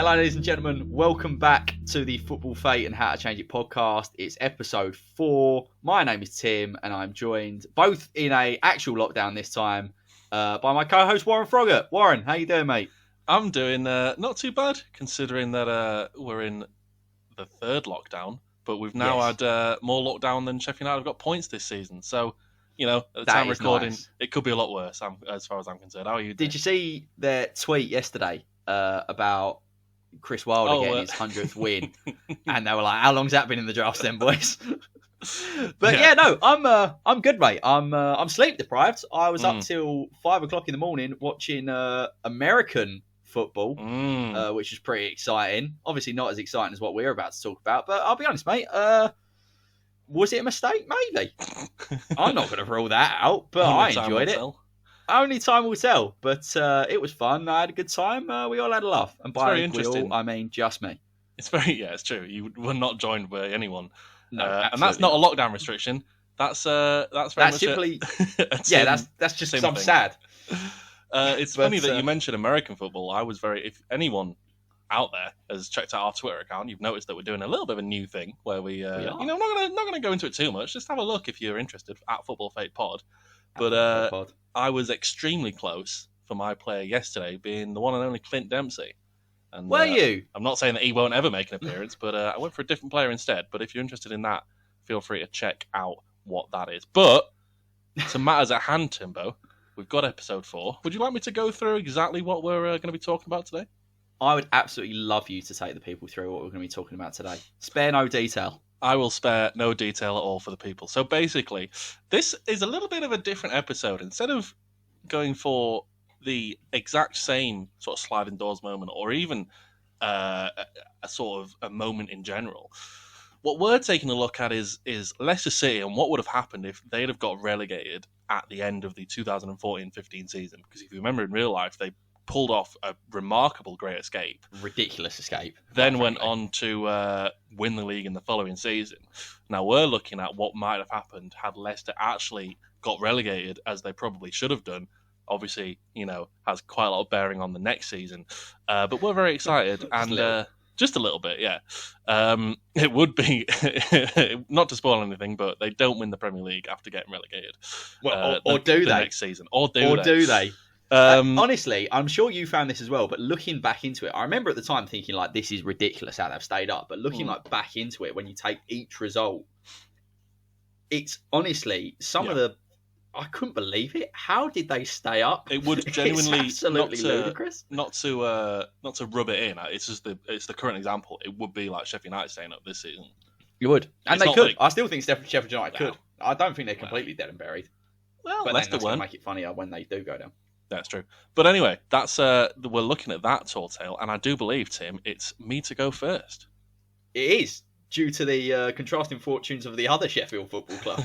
Hello, ladies and gentlemen. Welcome back to the Football Fate and How to Change It podcast. It's episode 4. My name is Tim, and I'm joined both in a actual lockdown this time by my co-host Warren Froggatt. Warren, how you doing, mate? I'm doing not too bad, considering that we're in the third lockdown, but we've now had more lockdown than Sheffield United have got points this season. So, you know, at the time of recording, it could be a lot worse, as far as I'm concerned. How are you doing? Did you see their tweet yesterday about Chris Wilder getting his 100th win? And they were like, how long's that been in the drafts then, boys? But I'm good, mate. I'm sleep deprived. I was up till 5 o'clock in the morning watching American football, which is pretty exciting. Obviously not as exciting as what we're about to talk about, but I'll be honest, mate. Was it a mistake? Maybe. I'm not going to rule that out, but I enjoyed it. Only time will tell, but it was fun. I had a good time. We all had a laugh, and by we all, I mean just me. It's true. You were not joined by anyone. No, and that's not a lockdown restriction. That's very much simply that's just because I'm sad. It's funny that you mentioned American football. If anyone out there has checked out our Twitter account, you've noticed that we're doing a little bit of a new thing where we not going to go into it too much. Just have a look if you're interested at Football Fate Pod. But I was extremely close for my player yesterday, being the one and only Clint Dempsey. And, were you? I'm not saying that he won't ever make an appearance, but I went for a different player instead. But if you're interested in that, feel free to check out what that is. But to matters at hand, Timbo, we've got episode 4. Would you like me to go through exactly what we're going to be talking about today? I would absolutely love you to take the people through what we're going to be talking about today. Spare no detail. I will spare no detail at all for the people. So basically, this is a little bit of a different episode. Instead of going for the exact same sort of sliding doors moment, or even a sort of a moment in general, what we're taking a look at is Leicester City and what would have happened if they'd have got relegated at the end of the 2014-15 season. Because if you remember in real life, they pulled off a remarkable great escape. Ridiculous escape. Then went on to win the league in the following season. Now we're looking at what might have happened had Leicester actually got relegated, as they probably should have done. Obviously, has quite a lot of bearing on the next season. But we're very excited. And just a little bit, yeah. It would be, not to spoil anything, but they don't win the Premier League after getting relegated. Well, or do they? Next season. Or do they? Honestly, I'm sure you found this as well, but looking back into it, I remember at the time thinking, like, this is ridiculous how they've stayed up. But looking back into it, when you take each result, it's honestly of the... I couldn't believe it. How did they stay up? It would genuinely it's absolutely ludicrous. Not to rub it in. It's just the current example. It would be like Sheffield United staying up this season. You would, and they could. I still think Sheffield United could. I don't think they're completely dead and buried. Well, but Leicester that's going won't to make it funnier when they do go down. That's true. But anyway, that's we're looking at that tall tale, and I do believe, Tim, it's me to go first. It is, due to the contrasting fortunes of the other Sheffield Football Club.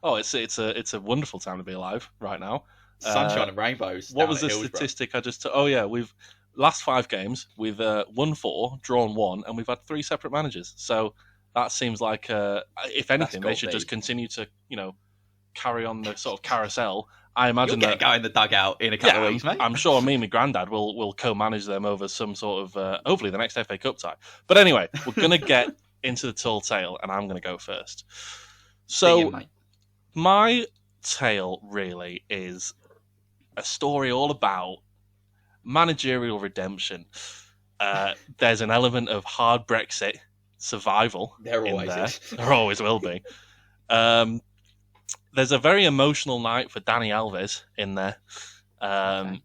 Oh, it's a wonderful time to be alive right now. Sunshine and rainbows. What was the statistic I just... Oh, yeah, we've... Last 5 games, we've won 4, drawn 1, and we've had 3 separate managers. So that seems like, if anything, they should just continue to, carry on the sort of carousel. I imagine that go in the dugout in a couple of weeks, mate. I'm sure me and my granddad will co-manage them over some sort of hopefully the next FA Cup tie. But anyway, we're gonna get into the tall tale, and I'm gonna go first. So my tale really is a story all about managerial redemption. There's an element of hard Brexit survival. There always is. There always will be. There's a very emotional night for Dani Alves in there.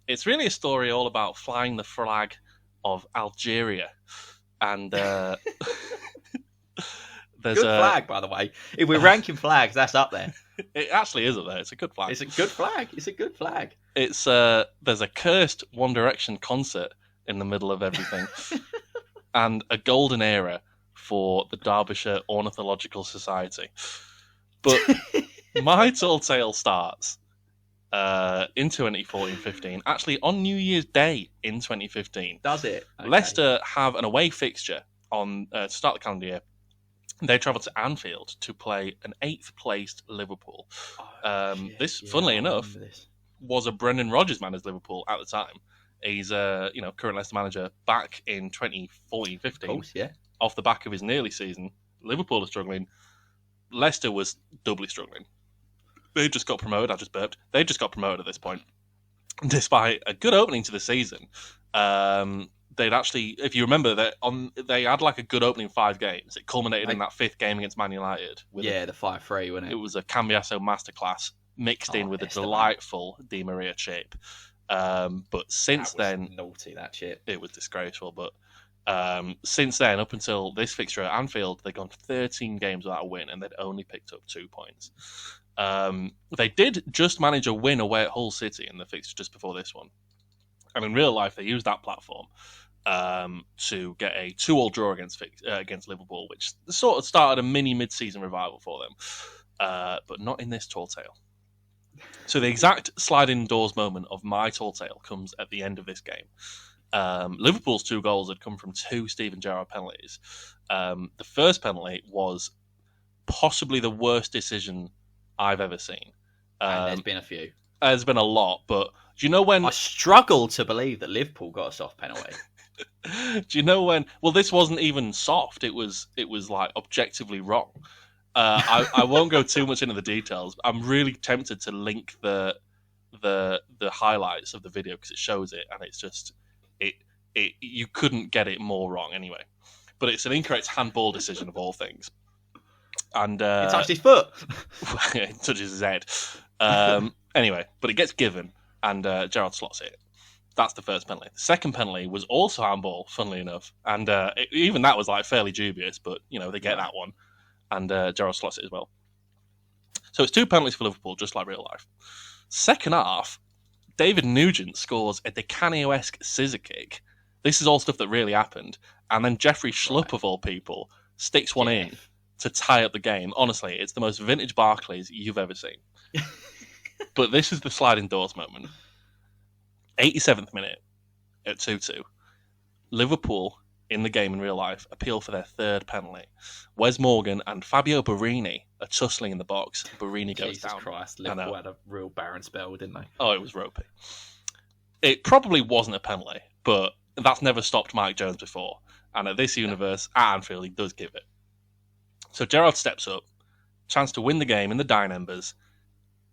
It's really a story all about flying the flag of Algeria. And there's good flag, by the way. If we're ranking flags, that's up there. It actually is up there. It's a good flag. It's a good flag. It's there's a cursed One Direction concert in the middle of everything. And a golden era for the Derbyshire Ornithological Society. But... my tall tale starts in 2014-15, actually on New Year's Day in 2015. Does it? Okay. Leicester have an away fixture on to start the calendar year. They travel to Anfield to play an 8th placed Liverpool. Funnily enough, was a Brendan Rodgers managed Liverpool at the time. He's current Leicester manager back in 2014-15. Of course, yeah. Off the back of his nearly season, Liverpool are struggling. Leicester was doubly struggling. They just got promoted. I just burped. They just got promoted at this point, despite a good opening to the season. They'd actually, if you remember, they had like a good opening 5 games. It culminated in that 5th game against Man United. The 5-3, wasn't it? It was a Cambiasso masterclass mixed in with a delightful Di Maria chip. But since then, naughty, that chip. It was disgraceful. But since then, up until this fixture at Anfield, they'd gone 13 games without a win, and they'd only picked up 2 points. They did just manage a win away at Hull City in the fixture just before this one. And in real life, they used that platform to get a 2-2 draw against Liverpool, which sort of started a mini mid-season revival for them. But not in this tall tale. So the exact sliding doors moment of my tall tale comes at the end of this game. Liverpool's 2 goals had come from 2 Steven Gerrard penalties. The first penalty was possibly the worst decision I've ever seen. And there's been a few. There's been a lot, but do you know when... I struggle to believe that Liverpool got a soft penalty. Do you know when... Well, this wasn't even soft. It was like objectively wrong. I won't go too much into the details. I'm really tempted to link the highlights of the video because it shows it, and it's just you couldn't get it more wrong anyway. But it's an incorrect handball decision of all things. And it touched his foot. It touches his head. Anyway, but it gets given, and Gerrard slots it. That's the first penalty. The second penalty was also handball, funnily enough, and even that was like fairly dubious, but they get that one, and Gerrard slots it as well. So it's 2 penalties for Liverpool, just like real life. Second half, David Nugent scores a Di Canio-esque scissor kick. This is all stuff that really happened, and then Jeffrey Schlupp, of all people, sticks one in to tie up the game. Honestly, it's the most vintage Barclays you've ever seen. But this is the sliding doors moment. 87th minute at 2-2. Liverpool, in the game in real life, appeal for their 3rd penalty. Wes Morgan and Fabio Borini are tussling in the box. Borini goes down. Jesus Christ, Liverpool had a real barren spell, didn't they? Oh, it was ropey. It probably wasn't a penalty, but that's never stopped Mike Jones before. And at this universe, at Anfield, he does give it. So Gerrard steps up, chance to win the game in the dying embers,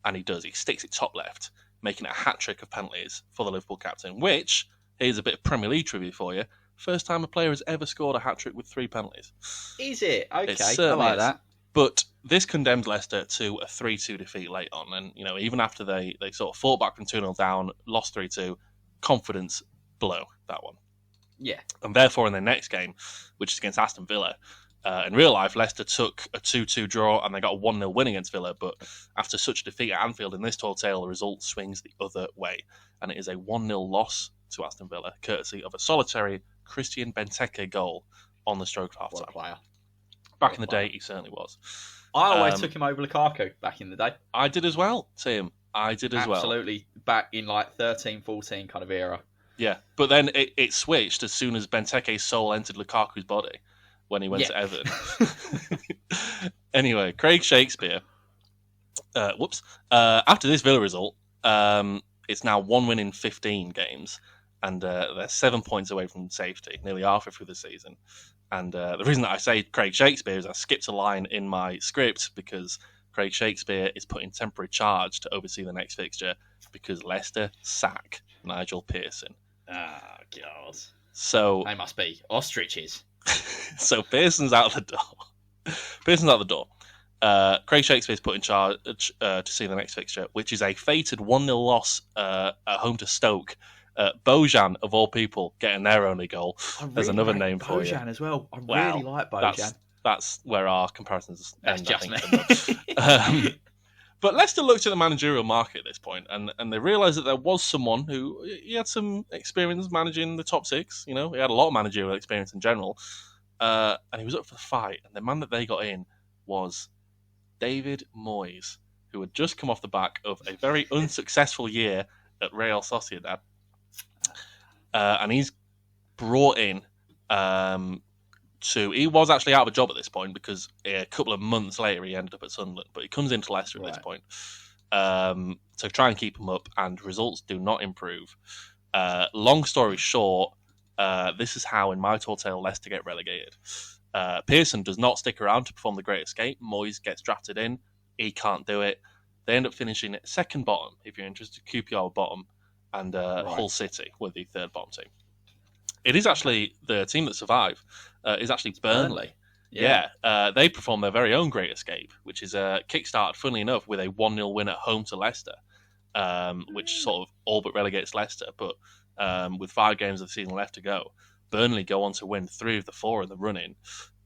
and he does. He sticks it top left, making it a hat-trick of penalties for the Liverpool captain, which, here's a bit of Premier League trivia for you, first time a player has ever scored a hat-trick with 3 penalties. Is it? Okay, I like that. But this condemned Leicester to a 3-2 defeat late on, and even after they sort of fought back from 2-0 down, lost 3-2, confidence below that one. Yeah. And therefore, in their next game, which is against Aston Villa, in real life, Leicester took a 2-2 draw and they got a 1-0 win against Villa, but after such a defeat at Anfield in this tall tale, the result swings the other way, and it is a 1-0 loss to Aston Villa, courtesy of a solitary Christian Benteke goal on the stroke of half-time. Player. Back in the day, he certainly was. I always took him over Lukaku back in the day. I did as well, Tim. I did as well. Absolutely, back in like 13, 14 kind of era. Yeah, but then it switched as soon as Benteke's soul entered Lukaku's body when he went to Everton. Anyway, Craig Shakespeare. After this Villa result, it's now 1 win in 15 games, and they're 7 points away from safety, nearly halfway through the season. And the reason that I say Craig Shakespeare is I skipped a line in my script because Craig Shakespeare is put in temporary charge to oversee the next fixture because Leicester sack Nigel Pearson. Ah, God. So they must be ostriches. So Pearson's out the door. Craig Shakespeare's put in charge to see the next fixture, which is a fated 1-0 loss at home to Stoke. Bojan, of all people, getting their only goal. There's another name for you. Bojan as well. I really like Bojan. That's where our comparisons end. That's just me. But Leicester looked at the managerial market at this point, and they realised that there was someone who he had some experience managing the top 6. He had a lot of managerial experience in general, and he was up for the fight. And the man that they got in was David Moyes, who had just come off the back of a very unsuccessful year at Real Sociedad, and he's brought in. He was actually out of a job at this point because a couple of months later he ended up at Sunderland, but he comes into Leicester at this point to try and keep him up, and results do not improve. Long story short, this is how, in my tall tale, Leicester get relegated. Pearson does not stick around to perform the Great Escape. Moyes gets drafted in. He can't do it. They end up finishing second bottom, if you're interested. QPR bottom, and Hull City were the third bottom team. It is actually the team that survived is actually Burnley. Yeah. They performed their very own Great Escape, which is kick-started, funnily enough, with a 1-0 win at home to Leicester, which sort of all but relegates Leicester. But with 5 games of the season left to go, Burnley go on to win 3 of the 4 in the run-in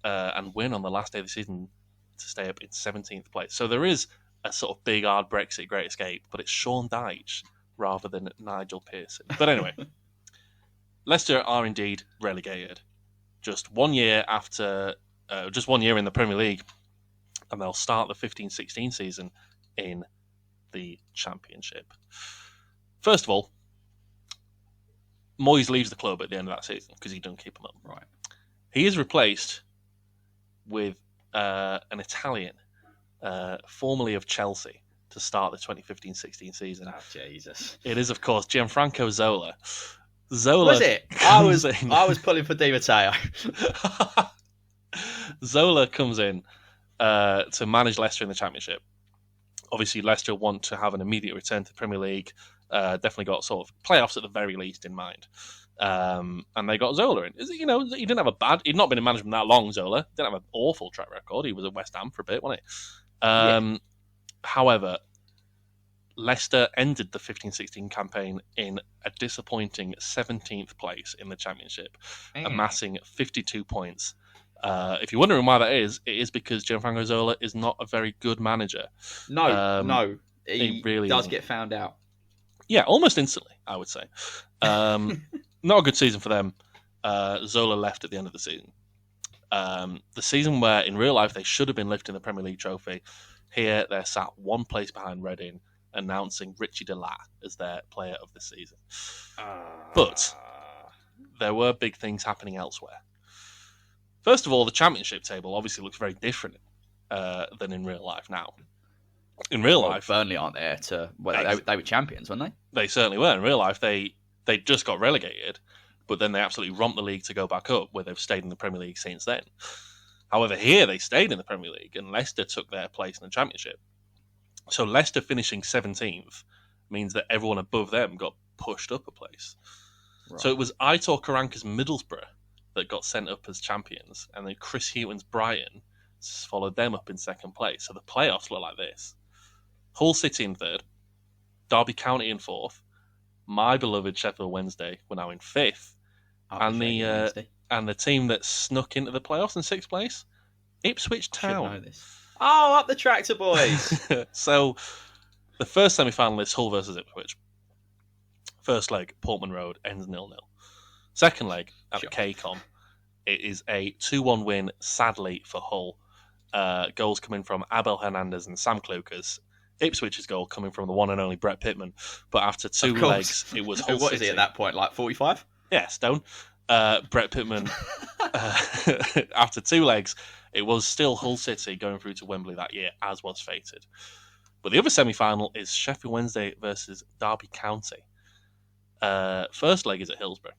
and win on the last day of the season to stay up in 17th place. So there is a sort of big, hard Brexit Great Escape, but it's Sean Dyche rather than Nigel Pearson. But anyway, Leicester are indeed relegated. Just 1 year after... just 1 year in the Premier League, and they'll start the 15-16 season in the Championship. First of all, Moyes leaves the club at the end of that season because he doesn't keep him up. Right. He is replaced with an Italian, formerly of Chelsea, to start the 2015-16 season. Oh, Jesus. It is, of course, Gianfranco Zola. Zola was it? I was pulling for Di Matteo. Zola comes in to manage Leicester in the Championship. Obviously, Leicester want to have an immediate return to the Premier League. Definitely got sort of playoffs at the very least in mind. And they got Zola in. He didn't have a bad... He'd not been in management that long, Zola. Didn't have an awful track record. He was at West Ham for a bit, wasn't he? However, Leicester ended the 15-16 campaign in a disappointing 17th place in the Championship, amassing 52 points. If you're wondering why that is, it is because Gianfranco Zola is not a very good manager. No. He really does isn't. get found out. Yeah, almost instantly, I would say. Not a good season for them. Zola left at the end of the season. The season where, in real life, they should have been lifting the Premier League trophy. Here, they're sat 1 place behind Reading, announcing Richie Delat as their player of the season. But there were big things happening elsewhere. First of all, the Championship table obviously looks very different than in real life now. In real life, Burnley aren't there to... Well, they were champions, weren't they? They certainly were. In real life, they just got relegated, but then they absolutely romped the league to go back up, where they've stayed in the Premier League since then. However, here they stayed in the Premier League, and Leicester took their place in the Championship. So Leicester finishing 17th means that everyone above them got pushed up a place. Right. So it was Aitor Karanka's Middlesbrough that got sent up as champions, and then Chris Hughton's Brighton followed them up in second place. So the playoffs look like this. Hull City in third, Derby County in fourth, my beloved Sheffield Wednesday were now in fifth, and the team that snuck into the playoffs in sixth place, Ipswich Town. I should know this. Oh, up the tractor boys! So the first semi-final is Hull versus Ipswich. First leg, Portman Road, ends 0-0. Second leg at the KCOM, it is a 2-1 win, sadly, for Hull. Goals coming from Abel Hernandez and Sam Klukas. Ipswich's goal coming from the one and only Brett Pittman. But after 2 legs, it was Hull What City. Is he at that point, like 45? Yeah, Stone. Brett Pittman, after 2 legs, it was still Hull City going through to Wembley that year, as was fated. But the other semi-final is Sheffield Wednesday versus Derby County. First leg is at Hillsborough.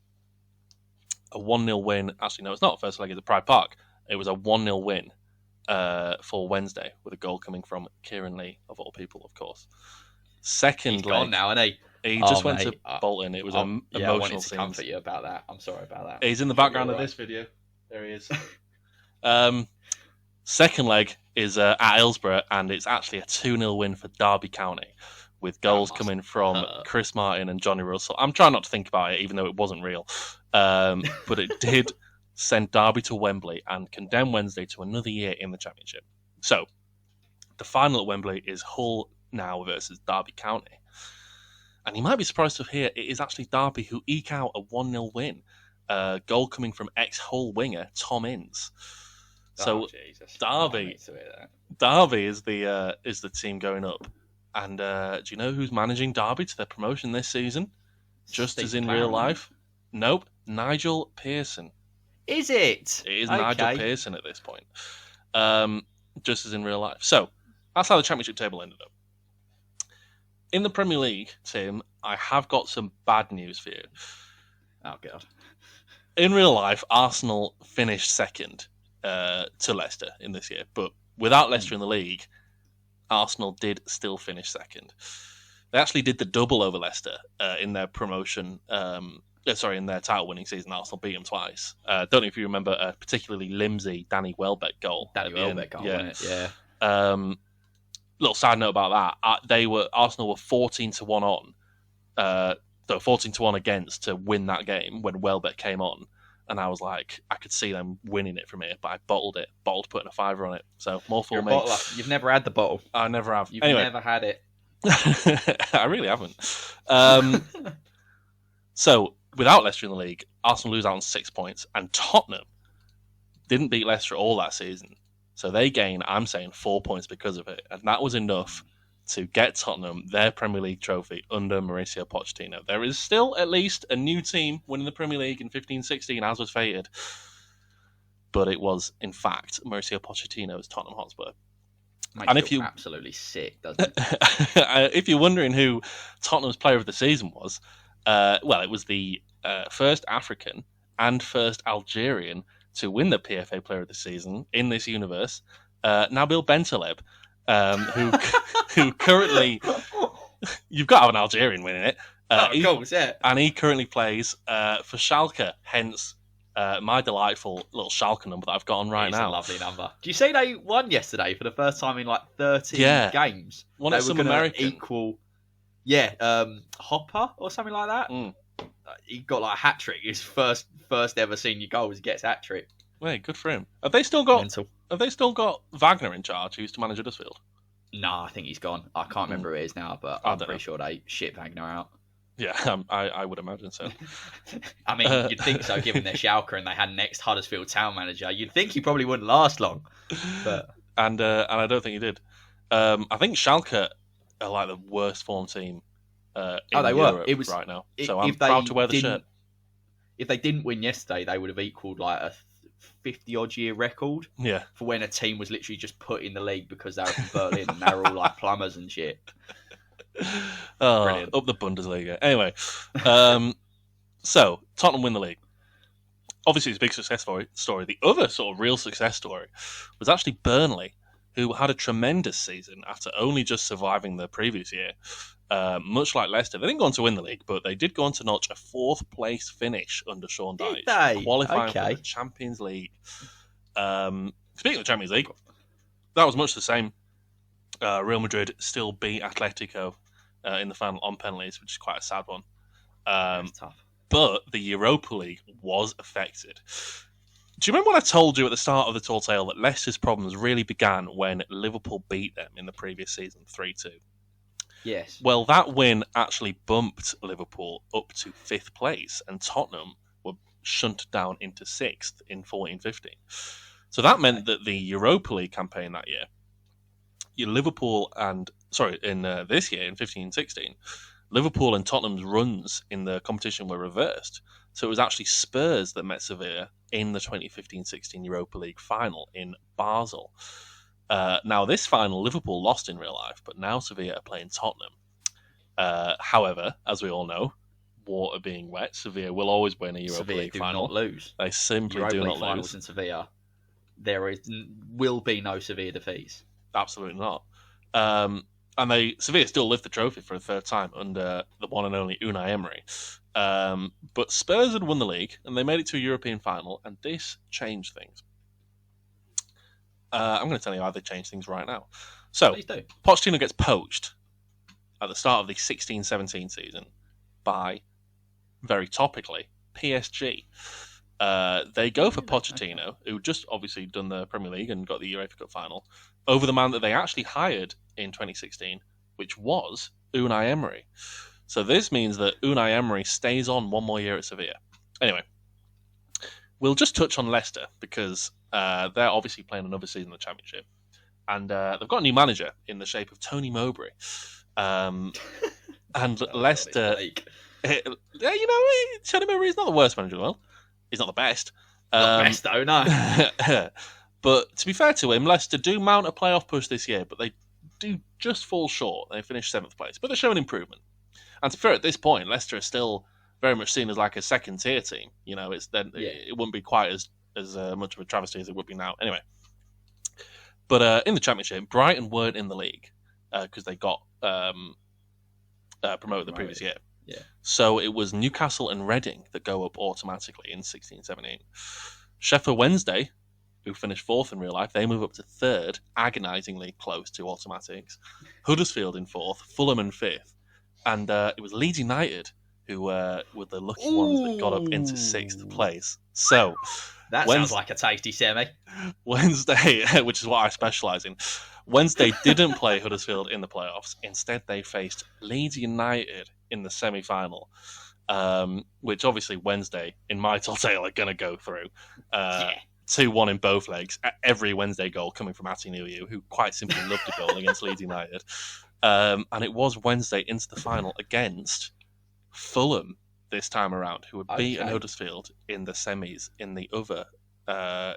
A 1-0 win. Actually, no, it's not. First leg is at Pride Park. It was a 1-0 win for Wednesday, with a goal coming from Kieran Lee, of all people, of course. Second leg. Gone now, isn't he? He just went to Bolton. It was an emotional I wanted to scene. comfort you about that. I'm sorry about that. He's in the background of this video. There he is. Second leg is at Hillsborough, and it's actually a 2-0 win for Derby County, with goals coming from Chris Martin and Johnny Russell. I'm trying not to think about it, even though it wasn't real. But it did send Derby to Wembley and condemn Wednesday to another year in the Championship. So, the final at Wembley is Hull now versus Derby County. And you might be surprised to hear it is actually Derby who eke out a 1-0 win. Goal coming from ex-Hull winger Tom Ince. So Derby is the team going up. And do you know who's managing Derby to their promotion this season? Just as in real life? Nope. Nigel Pearson. Is it? It is Nigel Pearson at this point. Just as in real life. So, that's how the Championship table ended up. in the Premier League, Tim, I have got some bad news for you. Oh, God. In real life, Arsenal finished second to Leicester in this year, but without Leicester in the league, Arsenal did still finish second. They actually did the double over Leicester in their promotion. In their title-winning season. Arsenal beat them twice. Don't know if you remember a particularly limsy Danny Welbeck goal. Wasn't it? Yeah. Little side note about that: Arsenal were 14-1 on. 14-1 against to win that game when Welbeck came on, and I was like, I could see them winning it from here, but I bottled putting a fiver on it. So more for me. Bottler. You've never had the bottle. I never have. You've never had it. I really haven't. So without Leicester in the league, Arsenal lose out on 6 points, and Tottenham didn't beat Leicester all that season. So they gain, I'm saying, 4 points because of it, and that was enough to get Tottenham their Premier League trophy under Mauricio Pochettino. There is still at least a new team winning the Premier League in 15-16, as was fated. But it was, in fact, Mauricio Pochettino's Tottenham Hotspur. Makes you absolutely sick, doesn't it? If you're wondering who Tottenham's player of the season was, it was the first African and first Algerian to win the PFA Player of the Season in this universe, Nabil Bentaleb, who currently... You've got to have an Algerian winning it. Of course, yeah. And he currently plays for Schalke, hence my delightful little Schalke number that I've got on right now. It's a lovely number. Do you see they won yesterday for the first time in like 13 games? Won it some American. Equal... Yeah, Hopper or something like that. He got like a hat trick. His first ever senior goal was gets hat trick. Wait, good for him. Have they still got Wagner in charge, who used to manage Huddersfield? No, I think he's gone. I can't remember who it is now, but I'm pretty sure they ship Wagner out. Yeah, I would imagine so. I mean, you'd think so, given their Schalke and they had an ex-Huddersfield town manager. You'd think he probably wouldn't last long. But and I don't think he did. I think Schalke are like the worst form team in Europe right now. So I'm proud to wear the shirt. If they didn't win yesterday, they would have equalled like a 50-odd year record. Yeah. For when a team was literally just put in the league because they were from Berlin and they were all like plumbers and shit. Brilliant. Up the Bundesliga. Anyway, so Tottenham win the league. Obviously, it's a big success story. The other sort of real success story was actually Burnley, who had a tremendous season after only just surviving the previous year. Much like Leicester, they didn't go on to win the league, but they did go on to notch a 4th place finish under Sean Dyche, qualifying for the Champions League. Speaking of the Champions League, that was much the same. Real Madrid still beat Atletico in the final on penalties, which is quite a sad one. That's tough. But the Europa League was affected. Do you remember when I told you at the start of the tall tale that Leicester's problems really began when Liverpool beat them in the previous season, 3-2? Yes. Well, that win actually bumped Liverpool up to 5th place, and Tottenham were shunted down into 6th in 14-15. So that meant that the Europa League campaign that year, in this year, in 15-16, Liverpool and Tottenham's runs in the competition were reversed. So it was actually Spurs that met Sevilla in the 2015-16 Europa League final in Basel. Now, this final, Liverpool lost in real life, but now Sevilla are playing Tottenham. However, as we all know, water being wet, Sevilla will always win a Europa League final. Not lose. They simply do not lose. Finals in Sevilla, there will be no Sevilla defeats. Absolutely not. And Sevilla still lift the trophy for a 3rd time under the one and only Unai Emery. But Spurs had won the league, and they made it to a European final, and this changed things. I'm going to tell you how they changed things right now. So, Pochettino gets poached at the start of the 16-17 season by, very topically, PSG. They go for Pochettino, who just obviously done the Premier League and got the UEFA Cup final, over the man that they actually hired in 2016, which was Unai Emery. So this means that Unai Emery stays on one more year at Sevilla. Anyway, we'll just touch on Leicester because they're obviously playing another season of the Championship. And they've got a new manager in the shape of Tony Mowbray. And Leicester... Tony Mowbray is not the worst manager in the world. He's not the best. Not the best, though, no. But to be fair to him, Leicester do mount a playoff push this year, but they do just fall short. They finished 7th place, but they're showing improvement. And to be fair, at this point, Leicester are still very much seen as like a second-tier team. It wouldn't be quite as much of a travesty as it would be now. Anyway, but in the Championship, Brighton weren't in the league because they got promoted the previous year. Yeah. So it was Newcastle and Reading that go up automatically in 16-17. Sheffield Wednesday, who finished 4th in real life, they move up to 3rd, agonisingly close to automatics. Huddersfield in 4th, Fulham in 5th. And it was Leeds United who were the lucky ones that got up into 6th place. So that sounds like a tasty semi. Wednesday, which is what I specialise in. Wednesday didn't play Huddersfield in the playoffs. Instead, they faced Leeds United in the semi-final, which obviously Wednesday, in my tall tale, are going to go through. 2-1 in both legs. Every Wednesday goal coming from Atinuyu, who quite simply loved a goal against Leeds United. And it was Wednesday into the final against Fulham this time around, who had beaten Huddersfield in the semis in the other tie.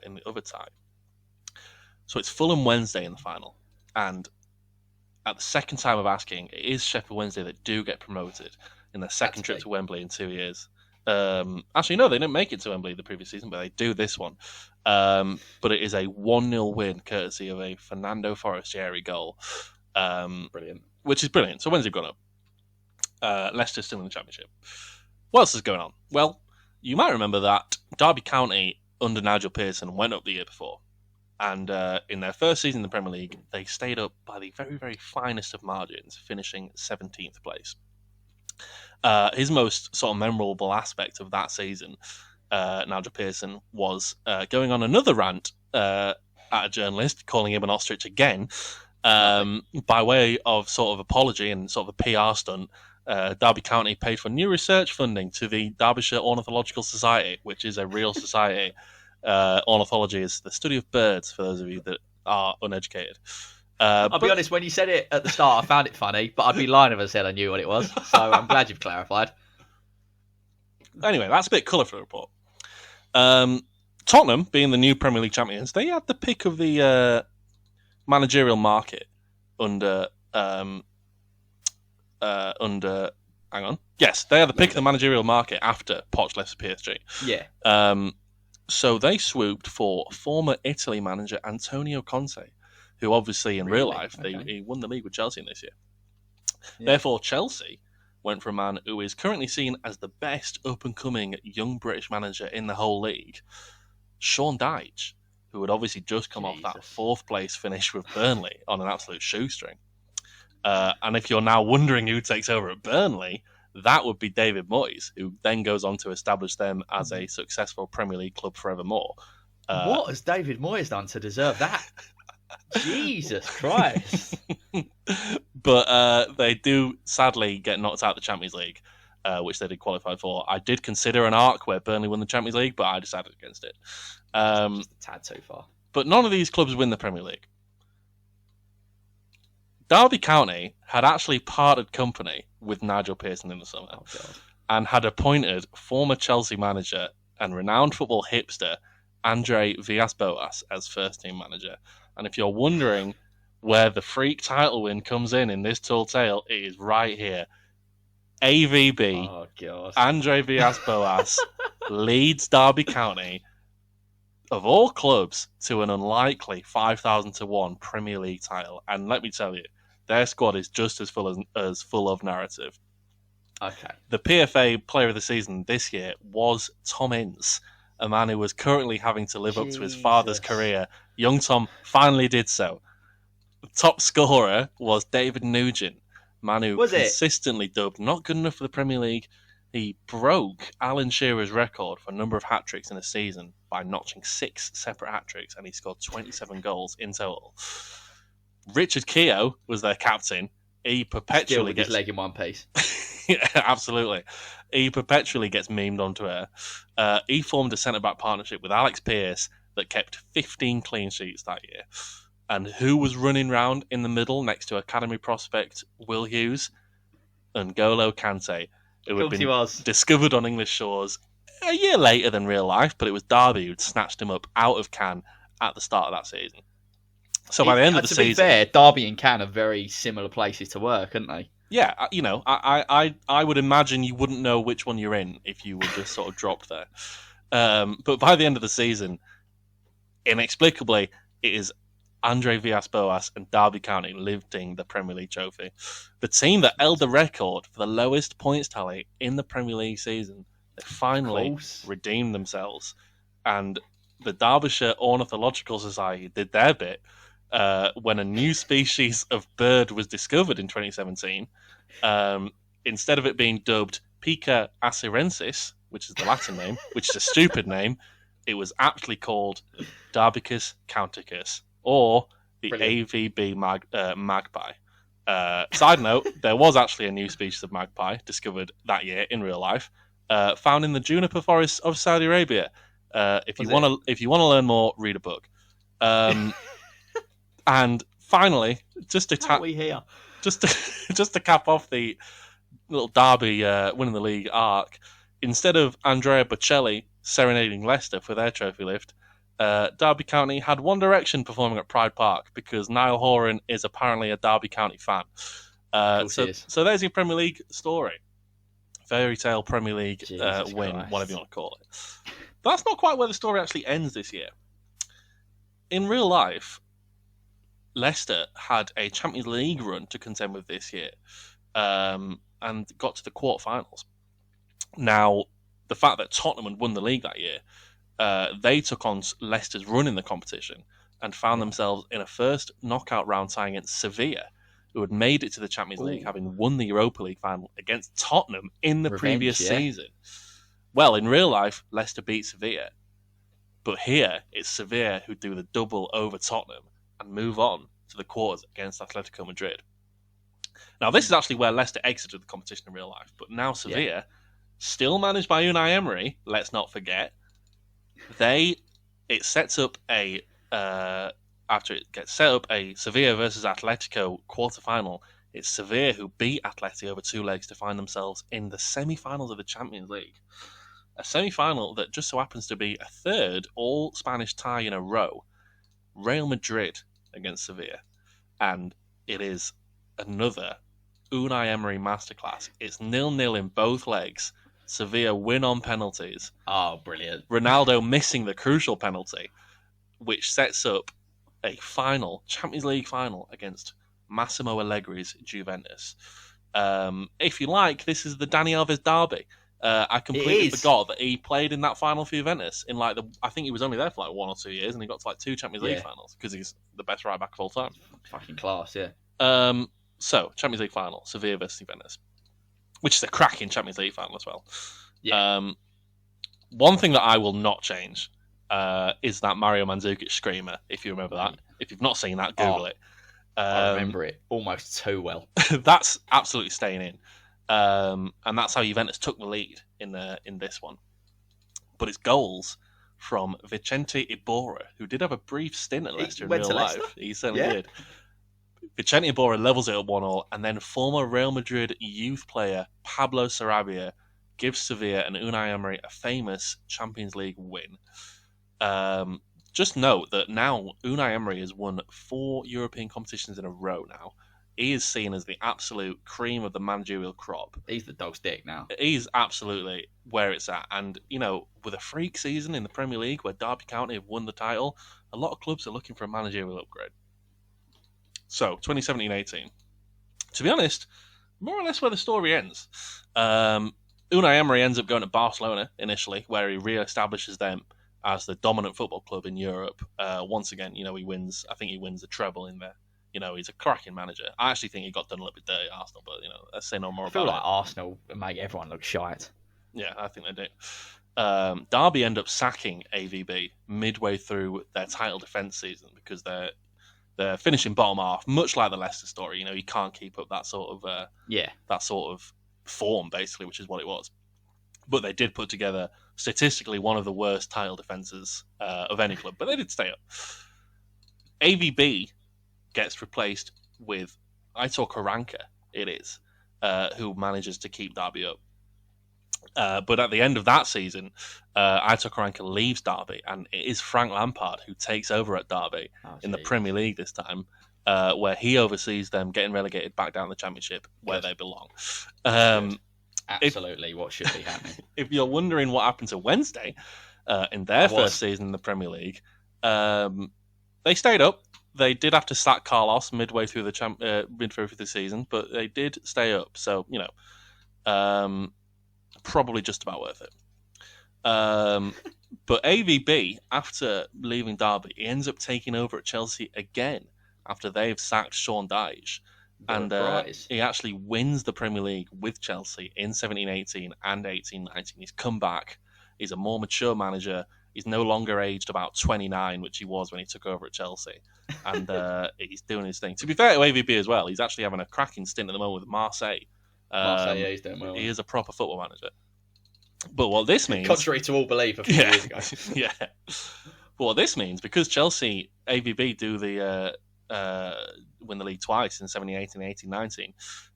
So it's Fulham Wednesday in the final, and at the second time of asking, it is Sheffield Wednesday that do get promoted in their second trip to Wembley in 2 years. Actually, no, they didn't make it to Wembley the previous season, but they do this one. But it is a 1-0 win, courtesy of a Fernando Forestieri goal. Brilliant. Which is brilliant. So Wednesday gone up. Leicester's still in the Championship. What else is going on? Well, you might remember that Derby County under Nigel Pearson went up the year before. And in their first season in the Premier League, they stayed up by the very, very finest of margins, finishing 17th place. His most sort of memorable aspect of that season, Nigel Pearson, was going on another rant at a journalist, calling him an ostrich again, by way of sort of apology and sort of a PR stunt. Derby County paid for new research funding to the Derbyshire Ornithological Society, which is a real society. Ornithology is the study of birds, for those of you that are uneducated. I'll be honest, when you said it at the start, I found it funny, but I'd be lying if I said I knew what it was. So I'm glad you've clarified. Anyway, that's a bit colourful report. Tottenham, being the new Premier League champions, they had the pick of the managerial market under. Hang on. Yes, they had the pick of the managerial market after Poch left PSG. Yeah. So they swooped for former Italy manager Antonio Conte, who obviously in real life, he won the league with Chelsea this year. Yeah. Therefore, Chelsea went for a man who is currently seen as the best up-and-coming young British manager in the whole league, Sean Dyche, who had obviously just come off that 4th place finish with Burnley on an absolute shoestring. And if you're now wondering who takes over at Burnley, that would be David Moyes, who then goes on to establish them as a successful Premier League club forevermore. What has David Moyes done to deserve that? Jesus Christ. But they do sadly get knocked out of the Champions League, which they did qualify for. I did consider an arc where Burnley won the Champions League, but I decided against it. Just a tad too far. But none of these clubs win the Premier League. Derby County had actually parted company with Nigel Pearson in the summer and had appointed former Chelsea manager and renowned football hipster Andre Villas-Boas as first-team manager. And if you're wondering where the freak title win comes in this tall tale, it is right here. AVB, Andre Villas-Boas leads Derby County, of all clubs, to an unlikely 5,000 to 1 Premier League title. And let me tell you, their squad is just as full of narrative. Okay. The PFA Player of the Season this year was Tom Ince, a man who was currently having to live up to his father's career. Young Tom finally did so. The top scorer was David Nugent, man who consistently dubbed not good enough for the Premier League. He broke Alan Shearer's record for a number of hat-tricks in a season by notching 6 separate hat-tricks, and he scored 27 goals in total. Richard Keogh was their captain. He perpetually gets his leg in one piece. Yeah, absolutely. He perpetually gets memed onto air. He formed a centre-back partnership with Alex Pearce that kept 15 clean sheets that year. And who was running round in the middle next to academy prospect Will Hughes? N'Golo Kante, who had been discovered on English shores a year later than real life, but it was Derby who'd snatched him up out of Cannes at the start of that season. So by the end of the season, to be fair, Derby and Cannes are very similar places to work, aren't they? Yeah, I would imagine you wouldn't know which one you're in if you were just sort of dropped there. But by the end of the season, inexplicably, it is Andre Villas-Boas and Derby County lifting the Premier League trophy. The team that held the record for the lowest points tally in the Premier League season, they finally redeemed themselves. And the Derbyshire Ornithological Society did their bit when a new species of bird was discovered in 2017. Instead of it being dubbed Pica acirensis, which is the Latin name, which is a stupid name, it was aptly called Darbicus couticus, or the AVB magpie. Side note, there was actually a new species of magpie discovered that year in real life, found in the juniper forests of Saudi Arabia. If you want to learn more, read a book. And finally, just to cap off the little Derby winning the league arc, instead of Andrea Bocelli serenading Leicester for their trophy lift, Derby County had One Direction performing at Pride Park because Niall Horan is apparently a Derby County fan. So there's your Premier League story. Fairy tale Premier League win, whatever you want to call it. But that's not quite where the story actually ends this year. In real life, Leicester had a Champions League run to contend with this year, and got to the quarterfinals. Now, the fact that Tottenham had won the league that year, they took on Leicester's run in the competition and found themselves in a first knockout round tie against Sevilla, who had made it to the Champions League, having won the Europa League final against Tottenham in the previous season. Well, in real life, Leicester beat Sevilla, but here it's Sevilla who do the double over Tottenham and move on to the quarters against Atletico Madrid. Now, this is actually where Leicester exited the competition in real life, but now Sevilla, still managed by Unai Emery, let's not forget, it sets up a after it gets set up a Sevilla versus Atletico quarter-final. It's Sevilla who beat Atleti over 2 legs to find themselves in the semi-finals of the Champions League. A semi-final that just so happens to be a third all-Spanish tie in a row. Real Madrid against Sevilla. And it is another Unai Emery masterclass. It's 0-0 in both legs. Sevilla win on penalties. Oh, brilliant. Ronaldo missing the crucial penalty, which sets up a final, Champions League final, against Massimo Allegri's Juventus. If you like, this is the Dani Alves derby. I completely forgot that he played in that final for Juventus in I think he was only there for 1 or 2 years, and he got to 2 Champions League finals because he's the best right back of all time. Fucking class, yeah. So Champions League final, Sevilla versus Juventus, which is a cracking Champions League final as well. Yeah. One thing that I will not change is that Mario Mandzukic screamer. If you remember that, if you've not seen that, Google it. I remember it almost too well. That's absolutely staying in. And that's how Juventus took the lead in this one. But it's goals from Vicente Iborra, who did have a brief stint at Leicester in real life. He certainly did. Vicente Iborra levels it at 1-1, and then former Real Madrid youth player Pablo Sarabia gives Sevilla and Unai Emery a famous Champions League win. Just note that now Unai Emery has won 4 European competitions in a row now. He is seen as the absolute cream of the managerial crop. He's the dog's dick now. He's absolutely where it's at. And, with a freak season in the Premier League where Derby County have won the title, a lot of clubs are looking for a managerial upgrade. So, 2017-18. To be honest, more or less where the story ends. Unai Emery ends up going to Barcelona initially, where he re-establishes them as the dominant football club in Europe. Once again, he wins. I think he wins the treble in there. He's a cracking manager. I actually think he got done a little bit dirty at Arsenal, but, let's say no more about it. I feel like Arsenal make everyone look shite. Yeah, I think they do. Derby end up sacking AVB midway through their title defence season because they're finishing bottom half, much like the Leicester story. You can't keep up that sort of form, basically, which is what it was. But they did put together, statistically, one of the worst title defences of any club, but they did stay up. AVB gets replaced with Aitor Karanka, who manages to keep Derby up. But at the end of that season, Aitor Karanka leaves Derby, and it is Frank Lampard who takes over at Derby in the Premier League this time, where he oversees them getting relegated back down the Championship where they belong. Absolutely, what should be happening. If you're wondering what happened to Wednesday in their first season in the Premier League, they stayed up. They did have to sack Carlos midway through the season, but they did stay up. So probably just about worth it. But AVB, after leaving Derby, he ends up taking over at Chelsea again after they've sacked Sean Dyche. And he actually wins the Premier League with Chelsea in 17-18 and 18-19. He's come back. He's a more mature manager. He's no longer aged about 29, which he was when he took over at Chelsea. And he's doing his thing. To be fair to AVB as well, he's actually having a cracking stint at the moment with Marseille. He's doing well. He is a proper football manager. But what this means... Contrary to all belief a few years ago. Yeah. But what this means, because Chelsea, AVB do the... win the league twice in 17-18 and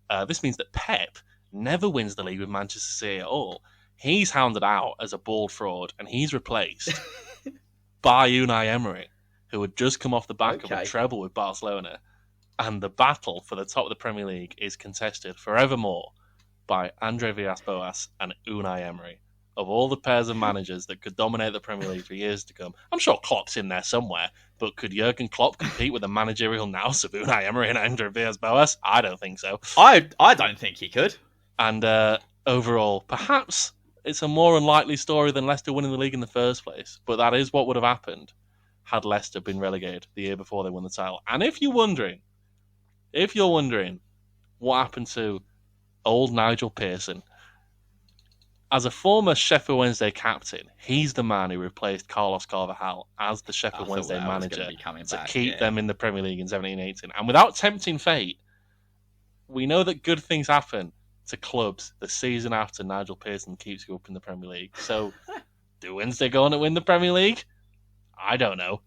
18-19. This means that Pep never wins the league with Manchester City at all. He's hounded out as a bald fraud, and he's replaced by Unai Emery, who had just come off the back of a treble with Barcelona. And the battle for the top of the Premier League is contested forevermore by Andre Villas-Boas and Unai Emery. Of all the pairs of managers that could dominate the Premier League for years to come, I'm sure Klopp's in there somewhere, but could Jurgen Klopp compete with the managerial nous of Unai Emery and Andre Villas-Boas? I don't think so. I don't think he could. And overall, perhaps it's a more unlikely story than Leicester winning the league in the first place, but that is what would have happened had Leicester been relegated the year before they won the title. And if you're wondering what happened to old Nigel Pearson, as a former Sheffield Wednesday captain, he's the man who replaced Carlos Carvajal as the Sheffield Wednesday manager to keep them in the Premier League in 17-18. And without tempting fate, we know that good things happen to clubs the season after Nigel Pearson keeps you up in the Premier League. So, do Wednesday go on to win the Premier League? I don't know.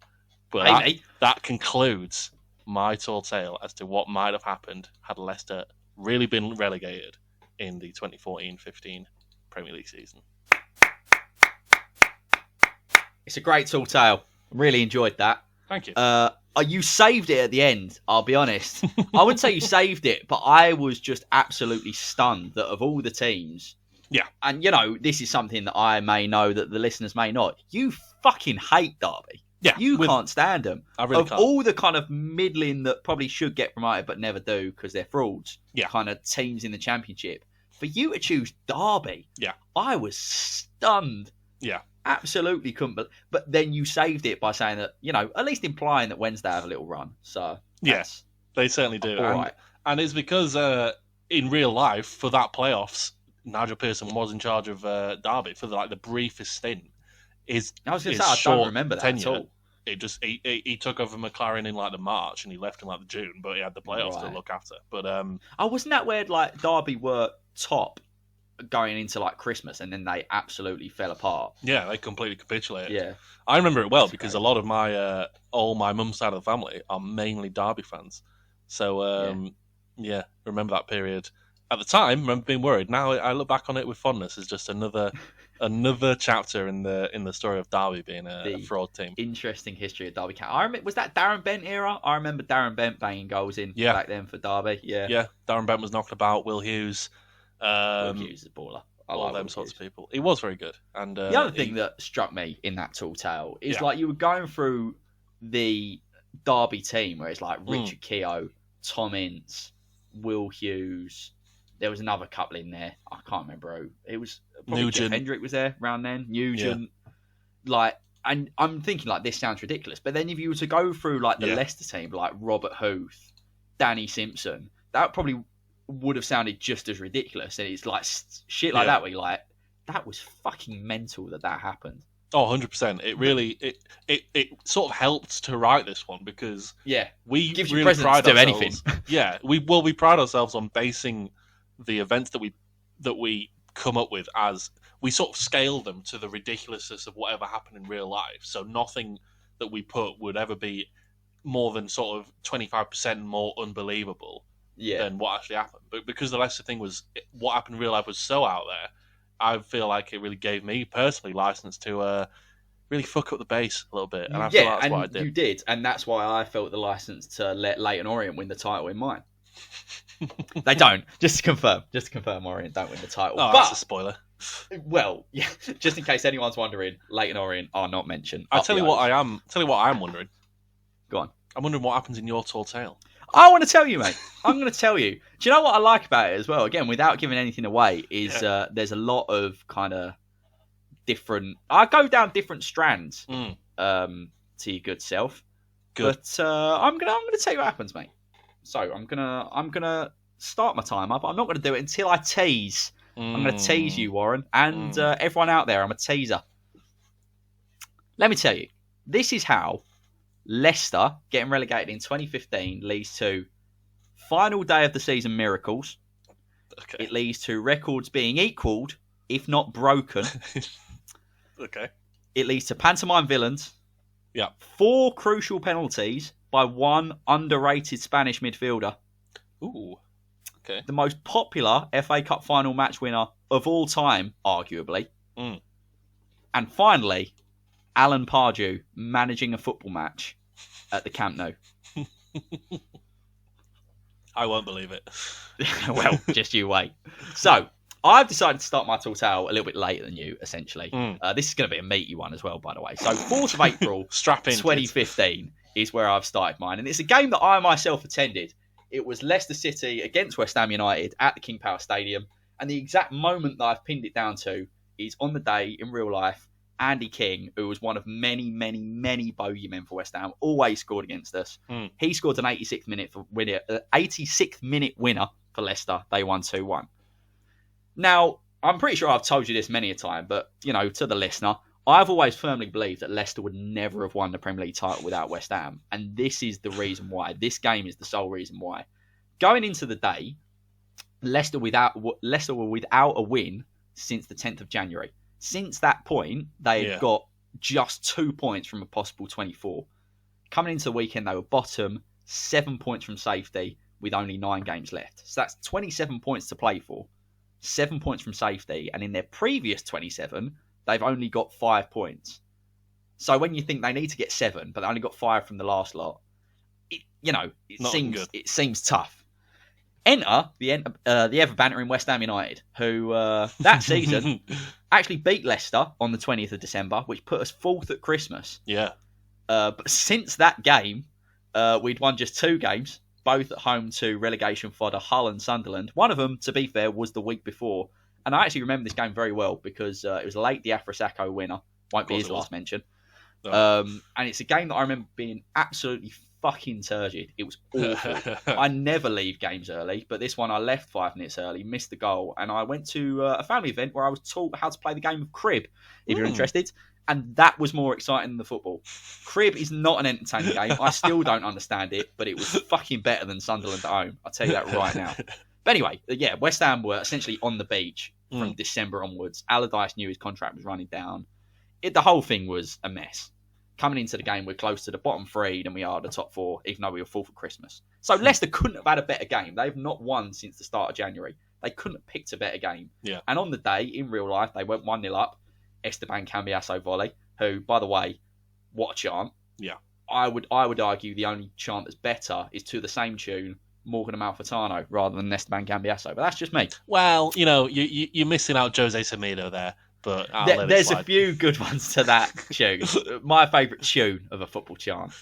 But that concludes my tall tale as to what might have happened had Leicester really been relegated in the 2014-15 Premier League season. It's a great tall tale. Really enjoyed that. Thank you. You saved it at the end, I'll be honest. I wouldn't say you saved it, but I was just absolutely stunned that of all the teams... Yeah. And, this is something that I may know that the listeners may not. You fucking hate Derby. Yeah. You can't stand them. I really can't. Of all the kind of middling that probably should get promoted but never do because they're frauds, kind of teams in the Championship, for you to choose Derby, I was stunned. Yeah. Absolutely couldn't. But then you saved it by saying that, at least implying that Wednesday have a little run. So, yes, they certainly do. Right. And it's because in real life, for that playoffs, Nigel Pearson was in charge of Derby for the briefest stint. I was going to say, I don't remember that tenure, at all. He took over McLaren in the March and he left in the June, but he had the playoffs to look after. But wasn't that where Derby were top going into Christmas and then they absolutely fell apart? Yeah, they completely capitulated. Yeah, I remember it well because a lot of my my mum's side of the family are mainly Derby fans. So remember that period. At the time, I remember being worried. Now I look back on it with fondness as just another chapter in the story of Derby being a fraud team. Interesting history of Derby. I remember, was that Darren Bent era? I remember Darren Bent banging goals in back then for Derby. Yeah, Darren Bent was knocking about. Will Hughes. Will Hughes is a baller. All them sorts of people. He was very good. And the other thing that struck me in that tall tale is you were going through the Derby team where it's Richard Keogh, Tom Ince, Will Hughes. There was another couple in there. I can't remember who. It was probably Jeff Hendrick was there around then. Nugent. Yeah. And I'm thinking this sounds ridiculous. But then if you were to go through the Leicester team, Robert Huth, Danny Simpson, that probably would have sounded just as ridiculous. And it's shit like that where you're that was fucking mental that happened. Oh, 100%. It really, it sort of helped to write this one because we gives really you pride to do anything. we pride ourselves on basing the events that we come up with as we sort of scale them to the ridiculousness of whatever happened in real life. So nothing that we put would ever be more than sort of 25% more unbelievable than what actually happened. But because the Leicester thing was what happened in real life was so out there, I feel like it really gave me personally license to really fuck up the base a little bit, and I feel Yeah, that's and what I did. you did, and that's why I felt the license to let Leyton Orient win the title in mine. They don't. Just to confirm, Orient don't win the title. Oh, but, that's a spoiler. Well, yeah, just in case anyone's wondering, Leyton Orient are not mentioned. I'll tell you what I am wondering. Go on. I'm wondering what happens in your tall tale. I want to tell you, mate. I'm going to tell you. Do you know what I like about it as well? Again, without giving anything away, is there's a lot of kind of different. I go down different strands to your good self. Good. But I'm gonna tell you what happens, mate. So I'm gonna start my time up. I'm not gonna do it until I tease. I'm gonna tease you, Warren, and everyone out there. I'm a teaser. Let me tell you, this is how Leicester getting relegated in 2015 leads to final day of the season miracles. Okay. It leads to records being equalled, if not broken. Okay. It leads to pantomime villains. Yeah. 4 crucial penalties by one underrated Spanish midfielder. Ooh. Okay. The most popular FA Cup final match winner of all time, arguably. And finally, Alan Pardew managing a football match at the Camp Nou. I won't believe it. Well, just you wait. So, I've decided to start my tall tale a little bit later than you, essentially. This is going to be a meaty one as well, by the way. So, 4th of April, 2015 is where I've started mine. And it's a game that I myself attended. It was Leicester City against West Ham United at the King Power Stadium. And the exact moment that I've pinned it down to is on the day in real life, Andy King, who was one of many, many, many bogeymen for West Ham, always scored against us. He scored an 86th minute winner for Leicester. They won 2-1. Now, I'm pretty sure I've told you this many a time, but, you know, to the listener, I've always firmly believed that Leicester would never have won the Premier League title without West Ham. And this is the reason why. This game is the sole reason why. Going into the day, Leicester were without a win since the 10th of January. Since that point, they had got just 2 points from a possible 24. Coming into the weekend, they were bottom, 7 points from safety with only 9 games left. So that's 27 points to play for. 7 points from safety. And in their previous 27, they've only got 5 points. So when you think they need to get 7, but they only got 5 from the last lot, it seems tough. Enter the ever bantering West Ham United, who that season actually beat Leicester on the 20th of December, which put us 4th at Christmas. Yeah. But since that game, we'd won just 2 games, both at home to relegation fodder Hull and Sunderland. One of them, to be fair, was the week before. And I actually remember this game very well because it was late Diafra Sakho winner. Won't be his last mention. No. And it's a game that I remember being absolutely fucking turgid. It was awful. I never leave games early, but this one I left 5 minutes early, missed the goal, and I went to a family event where I was taught how to play the game of crib, if you're interested. And that was more exciting than the football. Crib is not an entertaining game. I still don't understand it, but it was fucking better than Sunderland at home. I'll tell you that right now. But anyway, yeah, West Ham were essentially on the beach from December onwards. Allardyce knew his contract was running down. The whole thing was a mess. Coming into the game, we're close to the bottom 3 than we are the top 4, even though we were 4th for Christmas. So Leicester couldn't have had a better game. They've not won since the start of January. They couldn't have picked a better game. Yeah. And on the day, in real life, they went 1-0 up. Esteban Cambiasso volley, who, by the way, what a chant. Yeah. I would argue the only chant that's better is to the same tune, Morgan Amalfitano, rather than Esteban Cambiasso. But that's just me. Well, you're missing out Jose Semedo there. But there's a few good ones to that tune. My favourite tune of a football chant.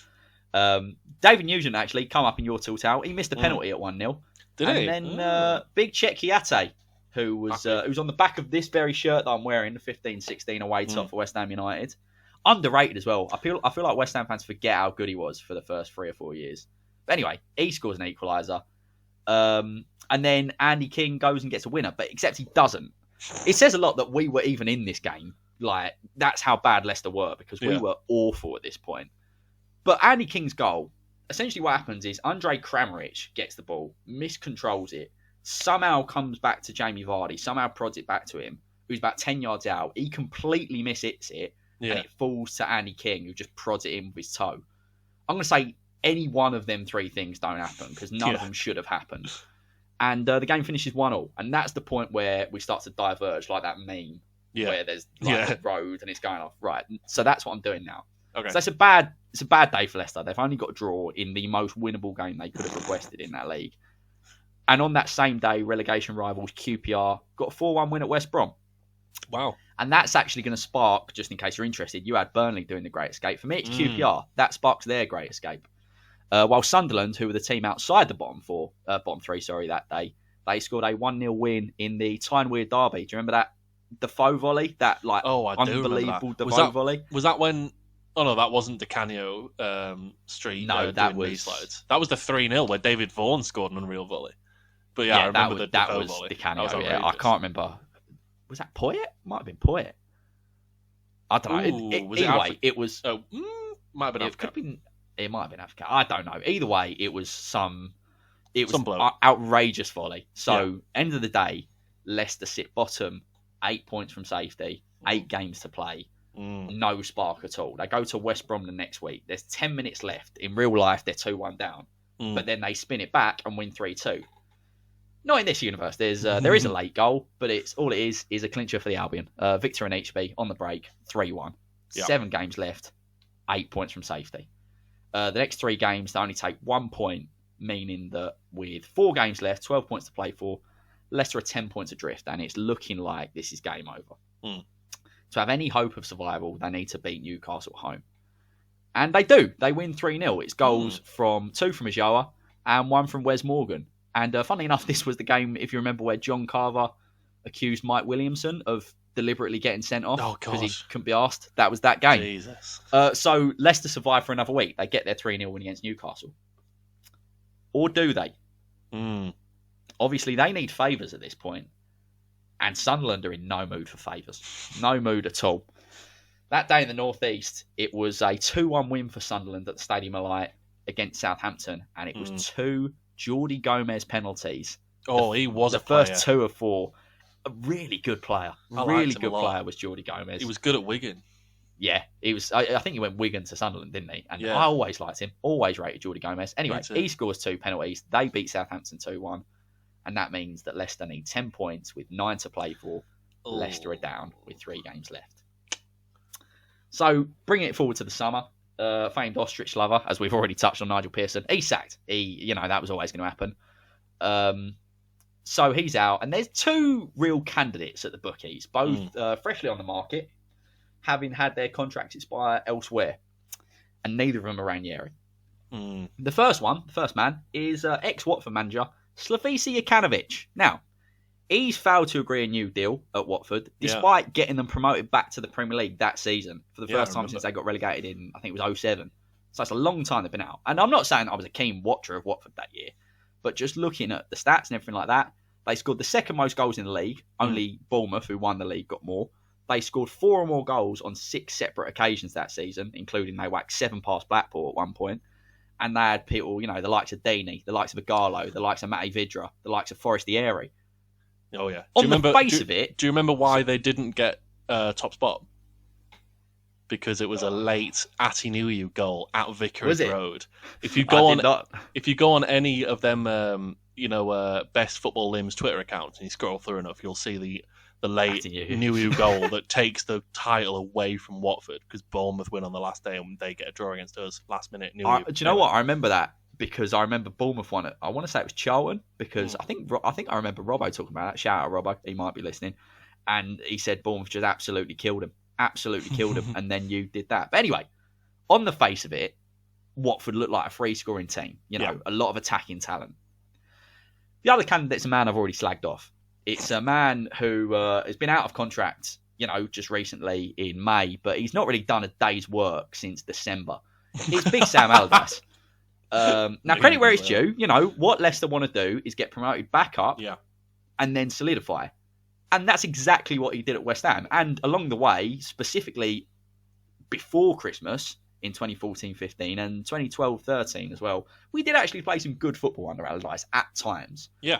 David Nugent actually come up in your tilt out. He missed a penalty at 1-0. Did he? And then Big Chet Kiate, who was on the back of this very shirt that I'm wearing, the 15-16 away top for West Ham United. Underrated as well. I feel like West Ham fans forget how good he was for the first 3 or 4 years. But anyway, he scores an equaliser. And then Andy King goes and gets a winner, but except he doesn't. It says a lot that we were even in this game. Like, that's how bad Leicester were, because we were awful at this point. But Andy King's goal, essentially what happens is Andre Kramaric gets the ball, miscontrols it, somehow comes back to Jamie Vardy, somehow prods it back to him, who's about 10 yards out. He completely mishits it, and it falls to Andy King, who just prods it in with his toe. I'm going to say any one of them 3 things don't happen, because none of them should have happened. And the game finishes 1-1. And that's the point where we start to diverge, like that meme where there's a road and it's going off. Right. So that's what I'm doing now. Okay. So it's a bad day for Leicester. They've only got a draw in the most winnable game they could have requested in that league. And on that same day, relegation rivals QPR got a 4-1 win at West Brom. Wow. And that's actually going to spark, just in case you're interested, you had Burnley doing the Great Escape. For me, it's QPR. That sparks their Great Escape. While Sunderland, who were the team outside the bottom three, that day, they scored a 1-0 win in the Tyne-Weir derby. Do you remember that Defoe volley? That unbelievable Defoe volley? Was that when... Oh, no, that wasn't the Canio Street. No, that was... Slides. That was the 3-0 where David Vaughan scored an unreal volley. But I remember that was volley. Di Canio. I can't remember. Was that Poyet? Might have been Poyet. I don't know. It was. Might have been. It might have been Africa. I don't know. Either way, it was some. It was some bloke. Outrageous volley. So end of the day, Leicester sit bottom, 8 points from safety, 8 games to play, no spark at all. They go to West Brom the next week. There's 10 minutes left. In real life, they're 2-1 down, but then they spin it back and win 3-2. Not in this universe. There is a late goal, but all it is a clincher for the Albion. Victor and HB on the break, 3-1. 7 games left, 8 points from safety. The next 3 games, they only take 1 point, meaning that with 4 games left, 12 points to play for, Leicester are 10 points adrift, and it's looking like this is game over. To have any hope of survival, they need to beat Newcastle at home. And they do. They win 3-0. It's goals from 2 from Ajoa and 1 from Wes Morgan. And funnily enough, this was the game, if you remember, where John Carver accused Mike Williamson of deliberately getting sent off because he couldn't be asked. That was that game. Jesus. So Leicester survive for another week. They get their 3-0 win against Newcastle. Or do they? Obviously, they need favours at this point. And Sunderland are in no mood for favours. No mood at all. That day in the North East, it was a 2-1 win for Sunderland at the Stadium of Light against Southampton. And it was 2 Jordi Gomez penalties. He was the first 2 of 4. A really good player. Really good player was Jordi Gomez. He was good at Wigan. Yeah, he was. I think he went Wigan to Sunderland, didn't he? And I always liked him. Always rated Jordi Gomez. Anyway, he scores 2 penalties. They beat Southampton 2-1. And that means that Leicester need 10 points with 9 to play for. Leicester are down with 3 games left. So, bringing it forward to the summer, famed ostrich lover, as we've already touched on, Nigel Pearson, he's sacked. That was always going to happen. So he's out, and there's 2 real candidates at the bookies, both freshly on the market, having had their contracts expire elsewhere, and neither of them are Ranieri. The first man, is ex-Watford manager Slavisa Jokanovic. Now, he's failed to agree a new deal at Watford, despite getting them promoted back to the Premier League that season for the first time since they got relegated in, I think it was 2007. So it's a long time they've been out. And I'm not saying I was a keen watcher of Watford that year, but just looking at the stats and everything like that, they scored the second most goals in the league. Only Bournemouth, who won the league, got more. They scored 4 or more goals on 6 separate occasions that season, including they whacked 7 past Blackpool at one point. And they had people, the likes of Deeney, the likes of Igalo, the likes of Matty Vidra, the likes of Forestieri. Oh, yeah. On the face of it... Do you remember why they didn't get top spot? Because it was a late Atinuyu goal at Vicarage Road. If you go on any of them, best football limbs Twitter accounts, and you scroll through enough, you'll see the late Nuyu goal that takes the title away from Watford because Bournemouth win on the last day and they get a draw against us last minute. Do you know what? I remember that because I remember Bournemouth won it. I want to say it was Charlton because I think I remember Robbo talking about that. Shout out Robbo, he might be listening, and he said Bournemouth just absolutely killed him. And then you did that. But anyway, on the face of it, Watford looked like a free scoring team. A lot of attacking talent. The other candidate's a man I've already slagged off. It's a man who has been out of contract, just recently in May, but he's not really done a day's work since December. It's Big Sam Allardyce. Now, credit where it's due. What Leicester want to do is get promoted back up and then solidify. And that's exactly what he did at West Ham. And along the way, specifically before Christmas in 2014-15 and 2012-13 as well, we did actually play some good football under Allardyce at times. Yeah.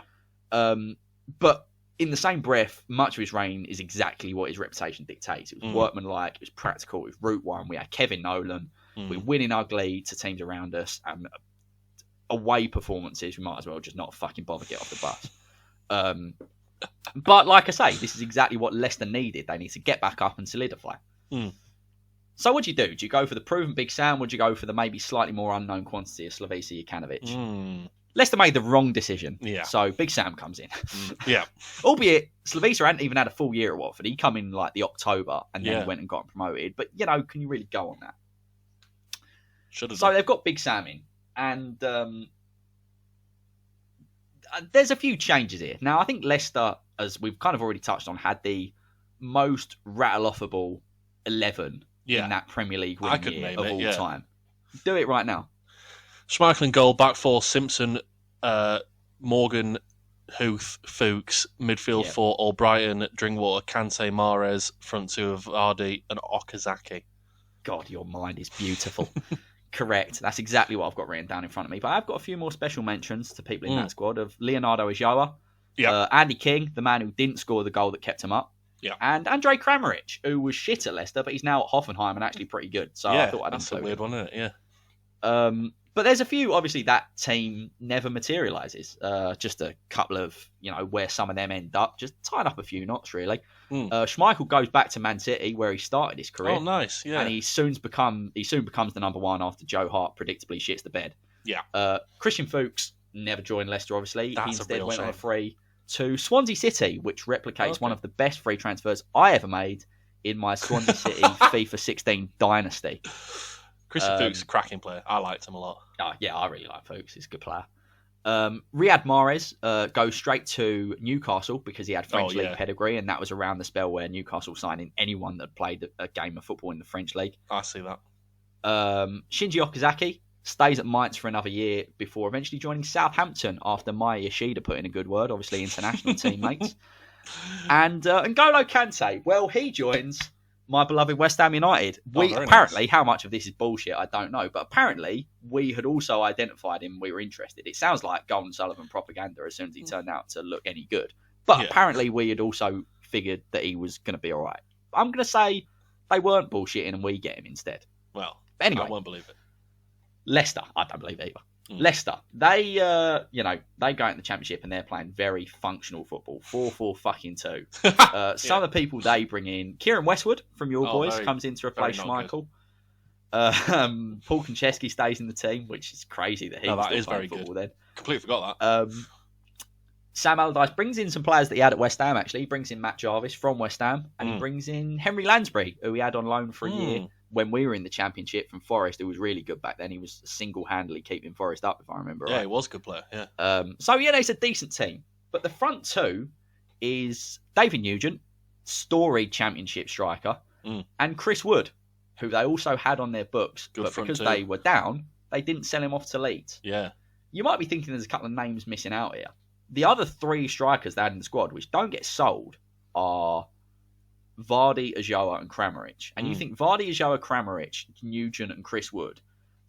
But in the same breath, much of his reign is exactly what his reputation dictates. It was workmanlike, it was practical, it was Route 1. We had Kevin Nolan. We were winning ugly to teams around us. And away performances, we might as well just not fucking bother get off the bus. But like I say, this is exactly what Leicester needed. They need to get back up and solidify. So what do you do? Do you go for the proven Big Sam, or do you go for the maybe slightly more unknown quantity of Slavisa Jokanovic? Leicester made the wrong decision. Yeah. So Big Sam comes in. Yeah. Albeit Slavisa hadn't even had a full year at Watford. He come in like the October and then he went and got promoted. But, can you really go on that? So they've got Big Sam in. And there's a few changes here. Now, I think Leicester, as we've kind of already touched on, had the most rattle-offable 11 in that Premier League winning year of all time. Do it right now. Schmeichel in goal, back four, Simpson, Morgan, Huth, Fuchs, midfield four, Albrighton, Drinkwater, Kante, Mahrez, front two of Vardy and Okazaki. God, your mind is beautiful. Correct. That's exactly what I've got written down in front of me. But I've got a few more special mentions to people in that squad of Leonardo Ulloa, Andy King, the man who didn't score the goal that kept him up, and Andrej Kramaric, who was shit at Leicester, but he's now at Hoffenheim and actually pretty good. So I thought I'd that's a weird one, isn't it? Yeah. But there's a few, obviously, that team never materialises. Just a couple of, where some of them end up. Just tied up a few knots, really. Schmeichel goes back to Man City, where he started his career. Oh, nice, yeah. And he soon becomes the number one after Joe Hart predictably shits the bed. Yeah. Christian Fuchs never joined Leicester, obviously. That's he instead went shame. on a free to Swansea City, which replicates one of the best free transfers I ever made in my Swansea City FIFA 16 dynasty. Christian Fuchs is a cracking player. I liked him a lot. Yeah, I really like Fuchs. He's a good player. Riyad Mahrez goes straight to Newcastle because he had French League pedigree, and that was around the spell where Newcastle signed in anyone that played a game of football in the French League. I see that. Shinji Okazaki stays at Mainz for another year before eventually joining Southampton after Maya Yoshida put in a good word, obviously international teammates. And N'Golo Kante, well, he joins my beloved West Ham United. Apparently, how much of this is bullshit, I don't know. But apparently, we had also identified him. We were interested. It sounds like Golden Sullivan propaganda as soon as he turned out to look any good. But apparently, we had also figured that he was going to be all right. I'm going to say they weren't bullshitting and we get him instead. Well, anyway, I won't believe it. Leicester, I don't believe it either. Leicester, they go into the Championship and they're playing very functional football. 4-4-2. Some of the people they bring in, Kieran Westwood from your boys comes in to replace Schmeichel. Paul Konchesky stays in the team, which is crazy that he's playing football then. Completely forgot that. Sam Allardyce brings in some players that he had at West Ham, actually. He brings in Matt Jarvis from West Ham, and he brings in Henry Lansbury, who he had on loan for a year when we were in the Championship from Forest, who was really good back then. He was single-handedly keeping Forest up, if I remember right. Yeah, he was a good player, yeah. It's a decent team. But the front two is David Nugent, storied Championship striker, and Chris Wood, who they also had on their books. But because they were down, they didn't sell him off to Leeds. Yeah. You might be thinking there's a couple of names missing out here. The other three strikers they had in the squad, which don't get sold, are Vardy, Ulloa, and Kramaric. And you think Vardy, Ulloa, Kramaric, Nugent, and Chris Wood,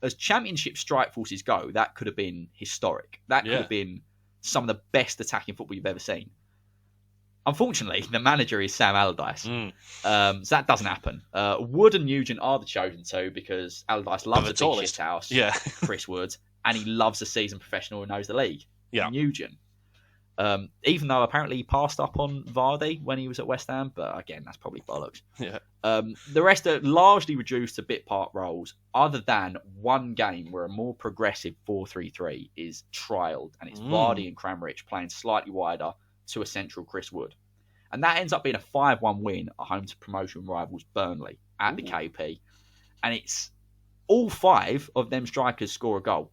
as Championship strike forces go, that could have been historic. That could have been some of the best attacking football you've ever seen. Unfortunately, the manager is Sam Allardyce. So that doesn't happen. Wood and Nugent are the chosen two because Allardyce loves a big shit house, Chris Wood, and he loves a seasoned professional who knows the league. Yeah. Nugent. Even though apparently he passed up on Vardy when he was at West Ham, but again, that's probably bollocks. Yeah. The rest are largely reduced to bit part roles, other than one game where a more progressive 4-3-3 is trialled, and it's Vardy and Kramaric playing slightly wider to a central Chris Wood. And that ends up being a 5-1 win at home to promotion rivals Burnley at the KP. And it's all five of them strikers score a goal.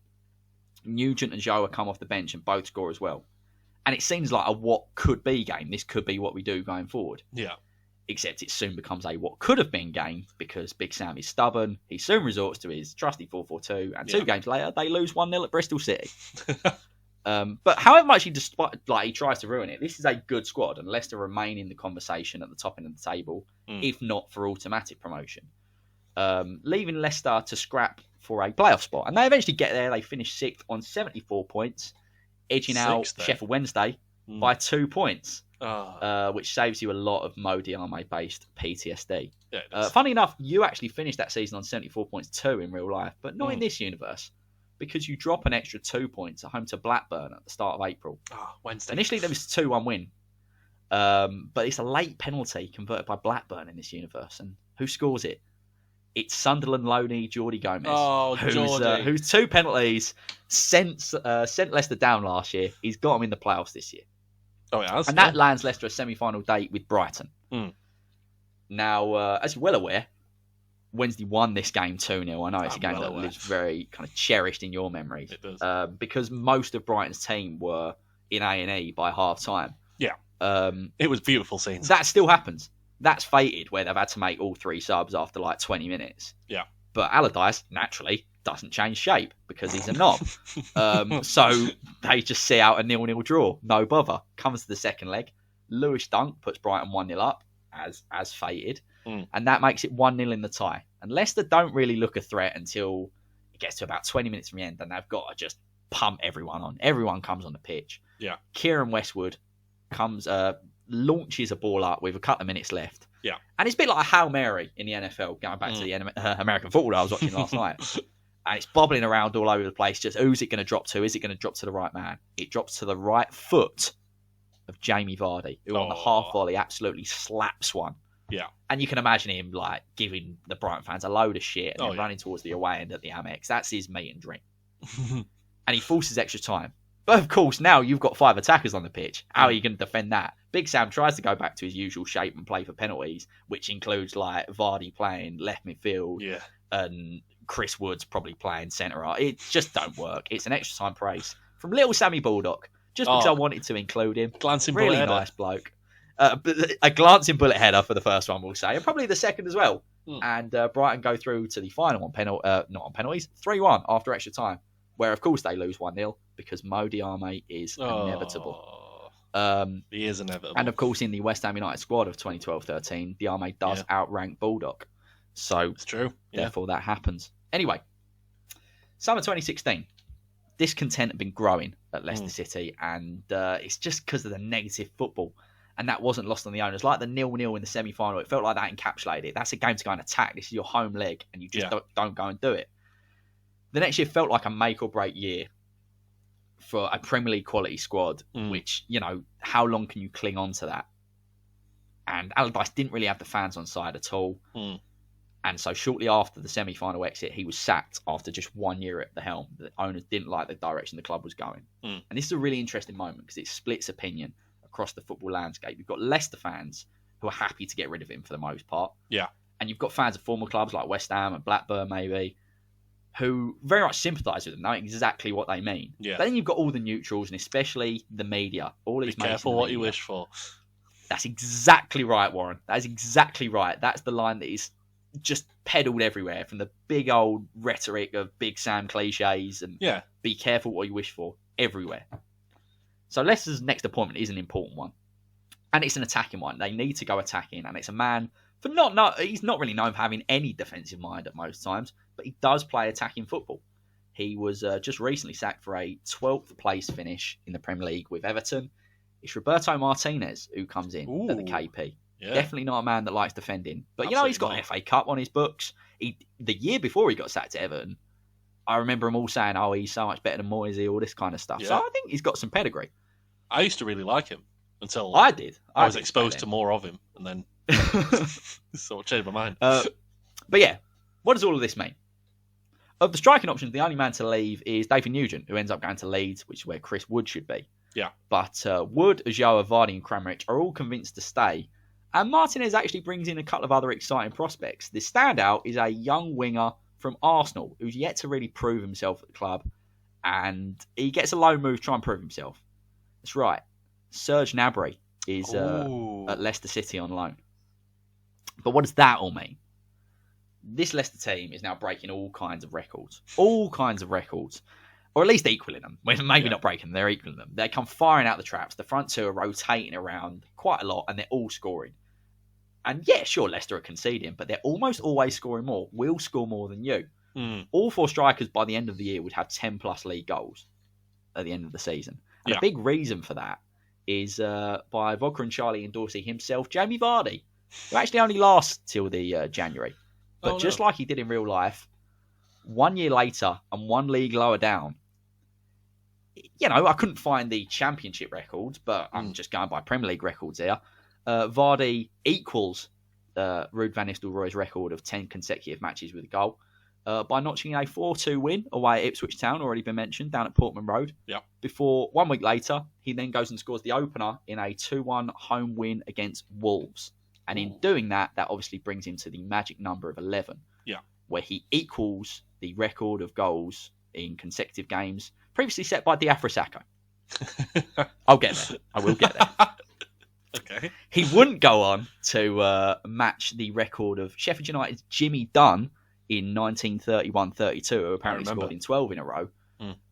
Nugent and Joa come off the bench and both score as well. And it seems like a what could be game. This could be what we do going forward. Yeah. Except it soon becomes a what could have been game because Big Sam is stubborn. He soon resorts to his trusty 4-4-2. And 2 games later, they lose 1-0 at Bristol City. But however much he tries to ruin it, this is a good squad. And Leicester remain in the conversation at the top end of the table, if not for automatic promotion. Leaving Leicester to scrap for a playoff spot. And they eventually get there. They finish 6th on 74 points. Edging out Sheffield Wednesday by 2 points, which saves you a lot of Mo Diarmé-based PTSD. Yeah, funny enough, you actually finished that season on 74 points too in real life, but not in this universe, because you drop an extra 2 points at home to Blackburn at the start of April. Oh, Wednesday. Initially, there was a 2-1 win. But it's a late penalty converted by Blackburn in this universe. And who scores it? It's Sunderland loanee Jordi Gomez. Oh, Jordi. Whose 2 penalties sent Leicester down last year. He's got them in the playoffs this year. Oh, it has. And that lands Leicester a semi-final date with Brighton. Mm. Now, as you're well aware, Wednesday won this game 2-0. I know it's a game that lives very kind of cherished in your memories. It does. Because most of Brighton's team were in A&E by half-time. Yeah. It was beautiful scenes. That still happens. That's fated, where they've had to make all 3 subs after like 20 minutes. Yeah. But Allardyce, naturally, doesn't change shape because he's a knob. So they just see out a 0-0 draw. No bother. Comes to the second leg. Lewis Dunk puts Brighton 1-0 up, as fated. And that makes it 1-0 in the tie. And Leicester don't really look a threat until it gets to about 20 minutes from the end, and they've got to just pump everyone on. Everyone comes on the pitch. Yeah. Kieran Westwood launches a ball up with a couple of minutes left. Yeah. And it's a bit like a Hail Mary in the NFL, going back to the American football I was watching last night. And it's bobbling around all over the place. Just who's it going to drop to? Is it going to drop to the right man? It drops to the right foot of Jamie Vardy, who on the half volley absolutely slaps one. Yeah. And you can imagine him like giving the Brighton fans a load of shit and then running towards the away end at the Amex. That's his meat and drink. And he forces extra time. But of course, now you've got 5 attackers on the pitch. How are you going to defend that? Big Sam tries to go back to his usual shape and play for penalties, which includes like Vardy playing left midfield and Chris Woods probably playing centre. It just don't work. It's an extra time praise from little Sammy Baldock, just because I wanted to include him. Glancing really bullet nice bloke. A glancing bullet header for the first one, we'll say, and probably the second as well. And Brighton go through to the final on not on penalties, 3-1 after extra time, where of course they lose 1-0 because Mo Diarmé is inevitable. He is inevitable. And of course, in the West Ham United squad of 2012-13, Diarmé does outrank Baldock. So it's true. Therefore, that happens. Anyway, summer 2016. Discontent had been growing at Leicester City, and it's just because of the negative football. And that wasn't lost on the owners. Like the 0-0 in the semi-final, it felt like that encapsulated it. That's a game to go and attack. This is your home leg, and you just don't go and do it. The next year felt like a make-or-break year for a Premier League quality squad, which, how long can you cling on to that? And Allardyce didn't really have the fans on side at all. And so shortly after the semi-final exit, he was sacked after just 1 year at the helm. The owners didn't like the direction the club was going. And this is a really interesting moment because it splits opinion across the football landscape. You've got Leicester fans who are happy to get rid of him for the most part. Yeah. And you've got fans of former clubs like West Ham and Blackburn maybe, who very much sympathise with them, know exactly what they mean. Yeah. But then you've got all the neutrals and especially the media. All these Be careful what you wish for. That's exactly right, Warren. That is exactly right. That's the line that is just peddled everywhere, from the big old rhetoric of Big Sam cliches and be careful what you wish for everywhere. So Leicester's next appointment is an important one. And it's an attacking one. They need to go attacking. And it's a man he's not really known for having any defensive mind at most times, but he does play attacking football. He was just recently sacked for a 12th place finish in the Premier League with Everton. It's Roberto Martinez who comes in at the KP. Yeah. Definitely not a man that likes defending. But, he's got an FA Cup on his books. The year before he got sacked to Everton, I remember them all saying, he's so much better than Moisey, all this kind of stuff. Yeah. So I think he's got some pedigree. I used to really like him until I did. I was exposed to more of him, and then sort of changed my mind. But yeah, what does all of this mean? Of the striking options, the only man to leave is David Nugent, who ends up going to Leeds, which is where Chris Wood should be. Yeah. But Wood, Ulloa, Vardy and Kramaric are all convinced to stay. And Martinez actually brings in a couple of other exciting prospects. The standout is a young winger from Arsenal, who's yet to really prove himself at the club. And he gets a loan move to try and prove himself. That's right. Serge Gnabry is at Leicester City on loan. But what does that all mean? This Leicester team is now breaking all kinds of records. All kinds of records. Or at least equaling them. Maybe not breaking them, they're equaling them. They come firing out the traps. The front two are rotating around quite a lot, and they're all scoring. And yeah, sure, Leicester are conceding, but they're almost always scoring more. We'll score more than you. All 4 strikers by the end of the year would have 10-plus league goals at the end of the season. And a big reason for that is by Vodka and Charlie endorsing himself, Jamie Vardy, who actually only lasts till the January. But just like he did in real life, 1 year later and 1 league lower down. I couldn't find the championship records, but I'm just going by Premier League records here. Vardy equals Ruud van Nistelrooy's record of 10 consecutive matches with a goal by notching a 4-2 win away at Ipswich Town, already been mentioned, down at Portman Road. Yeah. Before 1 week later, he then goes and scores the opener in a 2-1 home win against Wolves. And in doing that obviously brings him to the magic number of 11. Yeah. Where he equals the record of goals in consecutive games previously set by Diafra Sakho. I'll get there. I will get there. Okay. He wouldn't go on to match the record of Sheffield United's Jimmy Dunn in 1931-32, who apparently scored in 12 in a row.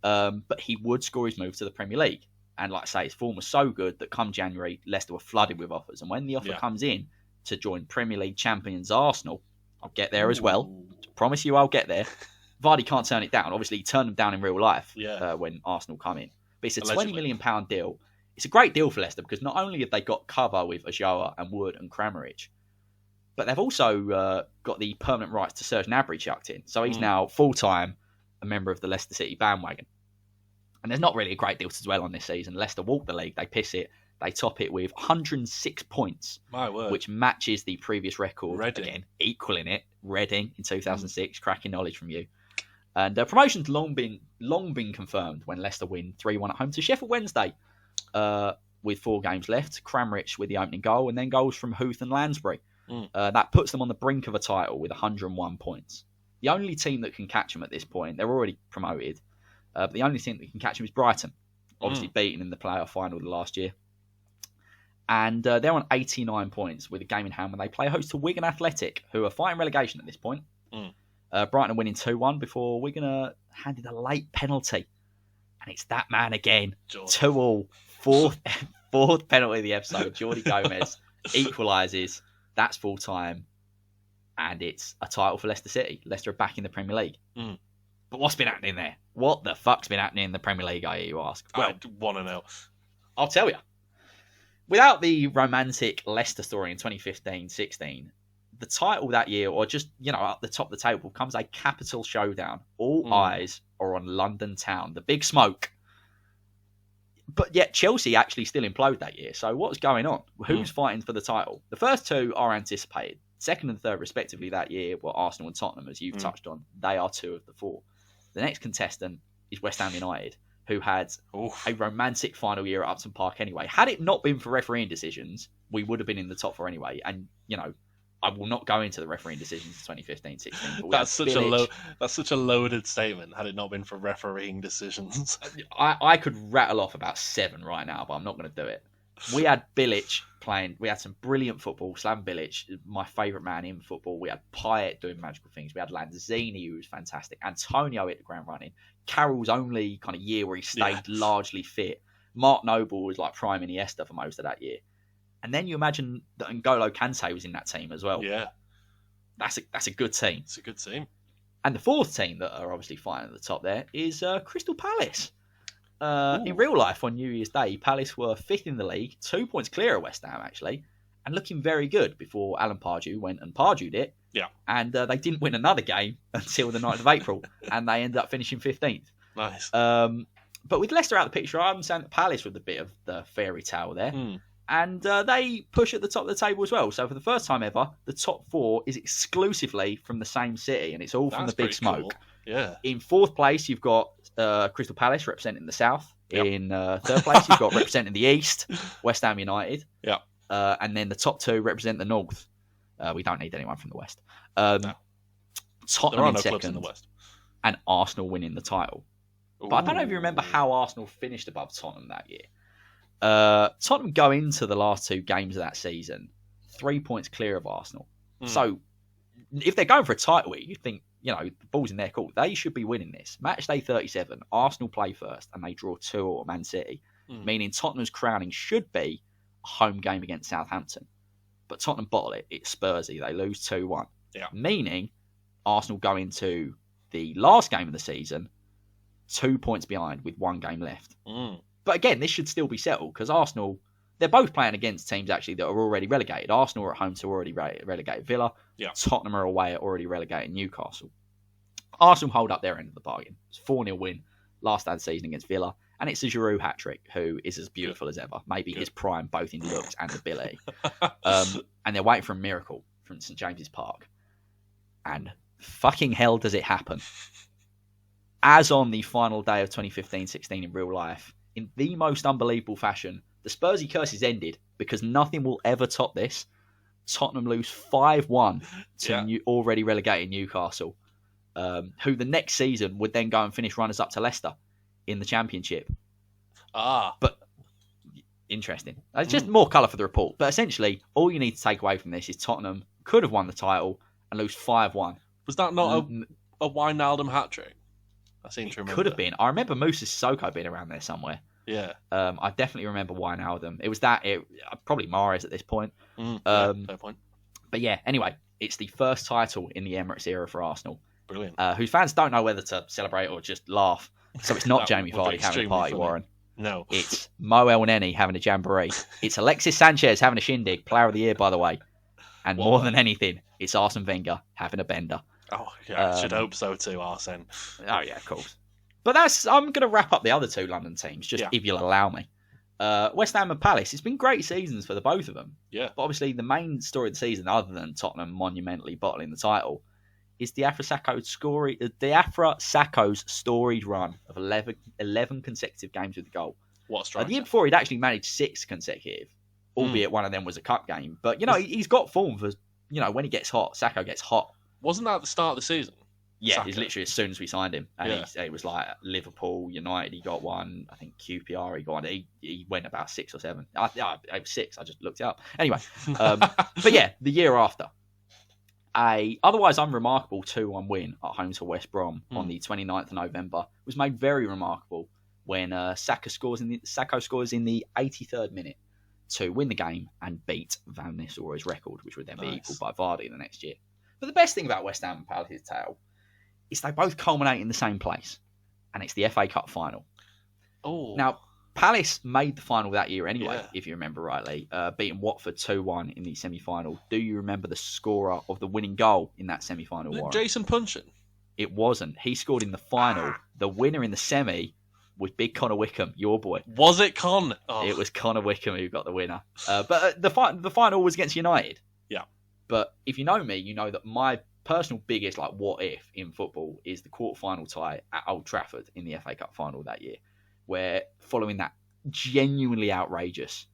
But he would score his move to the Premier League. And like I say, his form was so good that come January, Leicester were flooded with offers. And when the offer comes in to join Premier League champions Arsenal, I'll get there as well. Promise you I'll get there. Vardy can't turn it down. Obviously, he turned them down in real life when Arsenal come in. But it's a £20 million deal. It's a great deal for Leicester because not only have they got cover with Ajoa and Wood and Kramaric, but they've also got the permanent rights to Serge Gnabry chucked in. So he's now full-time a member of the Leicester City bandwagon. And there's not really a great deal to dwell on this season. Leicester walk the league. They piss it. They top it with 106 points, which matches the previous record. Reading. Again, equaling it. Reading in 2006. Cracking knowledge from you. And promotion's long been confirmed when Leicester win 3-1 at home to Sheffield Wednesday with 4 games left. Kramaric with the opening goal and then goals from Huth and Lansbury. That puts them on the brink of a title with 101 points. The only team that can catch them at this point, they're already promoted, but the only team that can catch them is Brighton, obviously beaten in the playoff final last year. And they're on 89 points with a game in hand when they play host to Wigan Athletic, who are fighting relegation at this point. Brighton are winning 2-1 before Wigan handed a late penalty. And it's that man again. 2-2. Fourth penalty of the episode. Jordi Gomez equalises. That's full time. And it's a title for Leicester City. Leicester are back in the Premier League. But what's been happening there? What the fuck's been happening in the Premier League, I hear you ask? Well, I want to know. I'll tell you. Without the romantic Leicester story in 2015-16, the title that year, or just, at the top of the table, comes a capital showdown. All eyes are on London Town, the big smoke. But yet Chelsea actually still implode that year. So what's going on? Who's fighting for the title? The first two are anticipated. Second and third, respectively, that year were Arsenal and Tottenham, as you've touched on. They are 2 of the 4. The next contestant is West Ham United, who had a romantic final year at Upton Park anyway. Had it not been for refereeing decisions, we would have been in the top 4 anyway. And, I will not go into the refereeing decisions in 2015-16. That's such a loaded statement. Had it not been for refereeing decisions, I could rattle off about 7 right now, but I'm not going to do it. We had Bilic playing. We had some brilliant football. Slaven Bilic, my favourite man in football. We had Payet doing magical things. We had Lanzini, who was fantastic. Antonio hit the ground running. Carroll's only kind of year where he stayed largely fit. Mark Noble was like prime Iniesta for most of that year. And then you imagine that N'Golo Kante was in that team as well. Yeah. That's a good team. It's a good team. And the fourth team that are obviously fighting at the top there is Crystal Palace. In real life, on New Year's Day, Palace were 5th in the league, 2 points clear of West Ham, actually, and looking very good before Alan Pardew went and Pardewed it. Yeah. And they didn't win another game until the 9th of April, and they ended up finishing 15th. Nice. But with Leicester out of the picture, I understand that Palace were the bit of the fairy tale there. And they push at the top of the table as well. So for the first time ever, the top 4 is exclusively from the same city, and it's all from the big smoke. Cool. Yeah. In 4th place, you've got Crystal Palace representing the south. Yep. In 3rd place, you've got representing the east, West Ham United. Yeah. And then the top 2 represent the north. We don't need anyone from the west. Tottenham there are in no second, clubs in the west. And Arsenal winning the title. But I don't know if you remember how Arsenal finished above Tottenham that year. Tottenham go into the last 2 games of that season 3 points clear of Arsenal. So if they're going for a title, you think, the ball's in their court. They should be winning this. Match day 37, Arsenal play first and they draw 2 at Man City, meaning Tottenham's crowning should be a home game against Southampton. But Tottenham bottle it. It's Spursy. They lose 2-1. Yeah. Meaning Arsenal go into the last game of the season 2 points behind with 1 game left. But again, this should still be settled because Arsenal, they're both playing against teams actually that are already relegated. Arsenal are at home to already relegated Villa. Yeah. Tottenham are away at already relegated Newcastle. Arsenal hold up their end of the bargain. It's 4-0 win last day of the season against Villa. And it's a Giroud hat-trick, who is as beautiful as ever. Maybe his prime, both in looks and ability. And they're waiting for a miracle from St James's Park. And fucking hell does it happen. As on the final day of 2015-16 in real life, in the most unbelievable fashion, the Spursy curse is ended because nothing will ever top this. Tottenham lose 5-1 to already relegated Newcastle, who the next season would then go and finish runners-up to Leicester in the Championship. But interesting. It's just more colour for the report. But essentially, all you need to take away from this is Tottenham could have won the title and lose 5-1. Was that not a Wijnaldum hat-trick? I seem to remember. Could have been. I remember Moussa Sissoko being around there somewhere. Yeah. I definitely remember Wijnaldum. It was probably Mahrez at this point. Fair point. But yeah, anyway, it's the first title in the Emirates era for Arsenal. Brilliant. Whose fans don't know whether to celebrate or just laugh. So it's not Jamie Vardy having a party, funny. Warren. No. It's Mo Elneny having a jamboree. It's Alexis Sanchez having a shindig, player of the year, by the way. And more than anything, it's Arsene Wenger having a bender. Oh, yeah, I should hope so too, Arsene. Oh, yeah, of course. But I'm going to wrap up the other two London teams, if you'll allow me. West Ham and Palace, it's been great seasons for the both of them. Yeah. But obviously, the main story of the season, other than Tottenham monumentally bottling the title, is Diafra Sakho's storied run of 11 consecutive games with a goal. What a strike. The year before, he'd actually managed 6 consecutive, albeit one of them was a cup game. But, he's got form for, when he gets hot, Sakho gets hot. Wasn't that at the start of the season? Yeah, he's literally as soon as we signed him. And it was like Liverpool, United, he got one. I think QPR, he got one. He went about 6 or 7. I was 6, I just looked it up. Anyway, but yeah, the year after. A otherwise unremarkable 2-1 win at home to West Brom on the 29th of November was made very remarkable when Sakho scores in the 83rd minute to win the game and beat Van Nistelrooy's record, which would then be equalled by Vardy the next year. But the best thing about West Ham and Palace's tale is they both culminate in the same place, and it's the FA Cup final. Oh, now Palace made the final that year anyway, if you remember rightly, beating Watford 2-1 in the semi-final. Do you remember the scorer of the winning goal in that semi-final, Warren? Jason Puncheon? It wasn't. He scored in the final. The winner in the semi was Big Connor Wickham, your boy. Was it Con? Oh. It was Connor Wickham who got the winner. But the final was against United. Yeah. But if you know me, you know that my personal biggest what if in football is the quarter-final tie at Old Trafford in the FA Cup final that year, where following that genuinely outrageous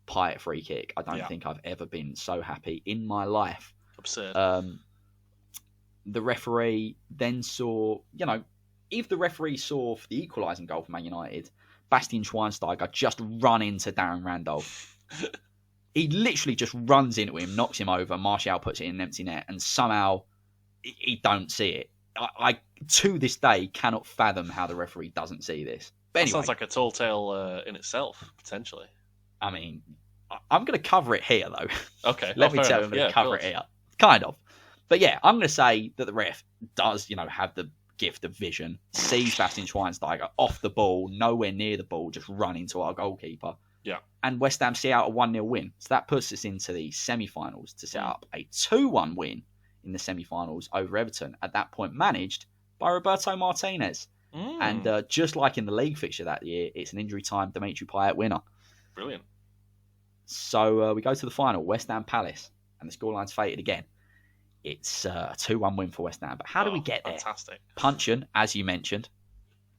Payet free kick, I don't think I've ever been so happy in my life. Absurd. The referee then saw, if the referee saw for the equalising goal for Man United, Bastian Schweinsteiger just run into Darren Randolph. He literally just runs into him, knocks him over, Martial puts it in an empty net, and somehow he don't see it. I to this day, cannot fathom how the referee doesn't see this. But anyway, that sounds like a tall tale in itself, potentially. I mean, I'm going to cover it here, though. Okay. Let me tell you, I'm going to cover it here. Kind of. But yeah, I'm going to say that the ref does, have the gift of vision, sees Bastian Schweinsteiger off the ball, nowhere near the ball, just run into our goalkeeper. Yeah. And West Ham see out a 1-0 win. So that puts us into the semi-finals to set up a 2-1 win in the semi-finals over Everton, at that point managed by Roberto Martinez. And just like in the league fixture that year, it's an injury time Dimitri Payet winner. Brilliant. So we go to the final, West Ham Palace, and the scoreline's fated again. It's a 2-1 win for West Ham. But how do we get there? Fantastic. Puncheon, as you mentioned.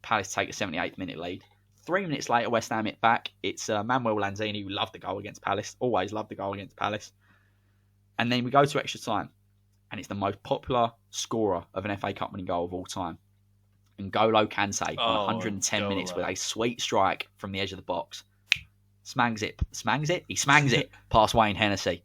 Palace take a 78th minute lead. 3 minutes later, West Ham hit back. It's Manuel Lanzini, who loved the goal against Palace. Always loved the goal against Palace. And then we go to extra time. And it's the most popular scorer of an FA Cup winning goal of all time. N'Golo Kante on 110 minutes with a sweet strike from the edge of the box. Smangs it? He smangs it past Wayne Hennessy.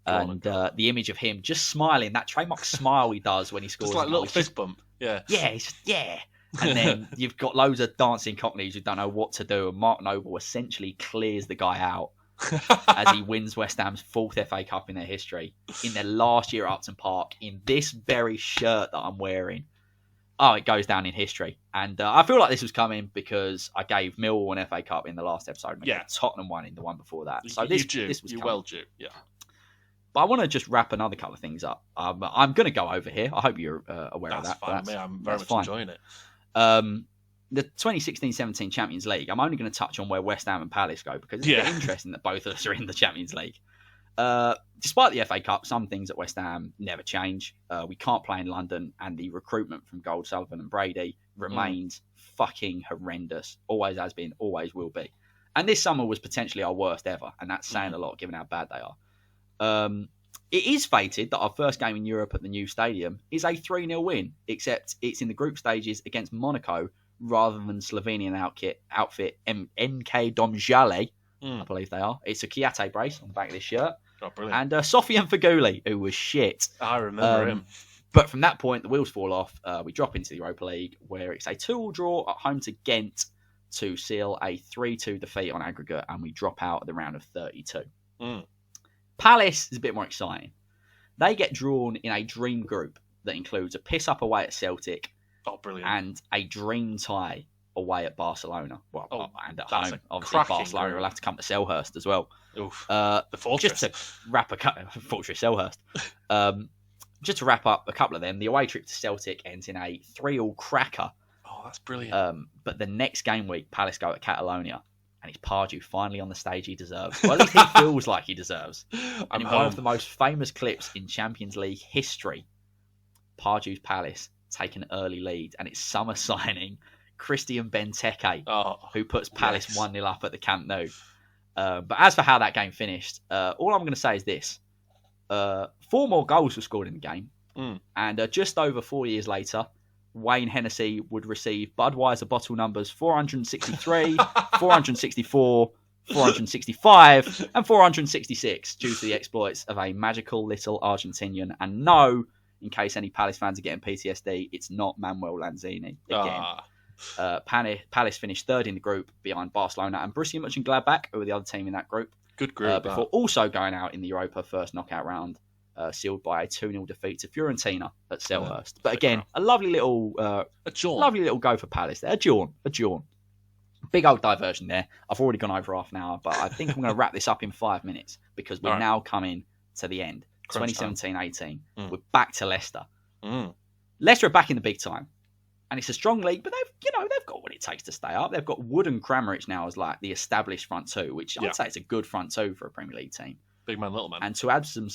And the image of him just smiling, that trademark smile he does when he scores. Just like a little fist bump. Yeah. Yeah. And then you've got loads of dancing cockneys who don't know what to do. And Mark Noble essentially clears the guy out as he wins West Ham's 4th FA Cup in their history. In their last year at Upton Park, in this very shirt that I'm wearing. Oh, it goes down in history. And I feel like this was coming because I gave Millwall an FA Cup in the last episode. And Tottenham won in the one before that. So this was well due. Yeah. But I want to just wrap another couple of things up. I'm going to go over here. I hope you're aware of that. That's fine with me. I'm very much enjoying it. The 2016-17 Champions League, I'm only going to touch on where West Ham and Palace go because it's a bit interesting that both of us are in the Champions League. Despite the FA Cup, some things at West Ham never change. We can't play in London, and the recruitment from Gold, Sullivan and Brady remains fucking horrendous. Always has been, always will be. And this summer was potentially our worst ever, and that's saying a lot given how bad they are. It is fated that our first game in Europe at the new stadium is a 3-0 win, except it's in the group stages against Monaco rather than Slovenian outfit NK Domžale, I believe they are. It's a Kante brace on the back of this shirt. Oh, brilliant. And Sofian Faguli, who was shit. I remember him. But from that point, the wheels fall off. We drop into the Europa League, where it's a 2-2 draw at home to Ghent to seal a 3-2 defeat on aggregate, and we drop out at the round of 32. Palace is a bit more exciting. They get drawn in a dream group that includes a piss-up away at Celtic and a dream tie away at Barcelona. Well, and at home. Obviously, Barcelona will have to come to Selhurst as well. The Fortress. Just to wrap Fortress Selhurst. Just to wrap up a couple of them, the away trip to Celtic ends in a 3-3 cracker. Oh, that's brilliant. But the next game week, Palace go at Catalonia, and it's Pardew finally on the stage he deserves. Well, at least he feels like he deserves. And in one of the most famous clips in Champions League history, Pardew's Palace take an early lead, and it's summer signing Christian Benteke, who puts Palace 1-0 up at the Camp Nou. But as for how that game finished, all I'm going to say is this. 4 more goals were scored in the game. And just over 4 years later, Wayne Hennessy would receive Budweiser bottle numbers 463, 464, 465, and 466 due to the exploits of a magical little Argentinian. And no, in case any Palace fans are getting PTSD, it's not Manuel Lanzini again. Palace finished third in the group behind Barcelona and Borussia Mönchengladbach, who were the other team in that group. Good group. Before also going out in the Europa first knockout round, sealed by a 2-0 defeat to Fiorentina at Selhurst. But again, a lovely little go for Palace there. A jawn. Big old diversion there. I've already gone over half an hour, but I think I'm going to wrap this up in 5 minutes because we're now coming to the end. 2017-18. We're back to Leicester. Leicester are back in the big time. And it's a strong league, but they've got what it takes to stay up. They've got Wood and Kramaric now as like the established front two, which I'd say it's a good front two for a Premier League team. Big man, little man. And to add some,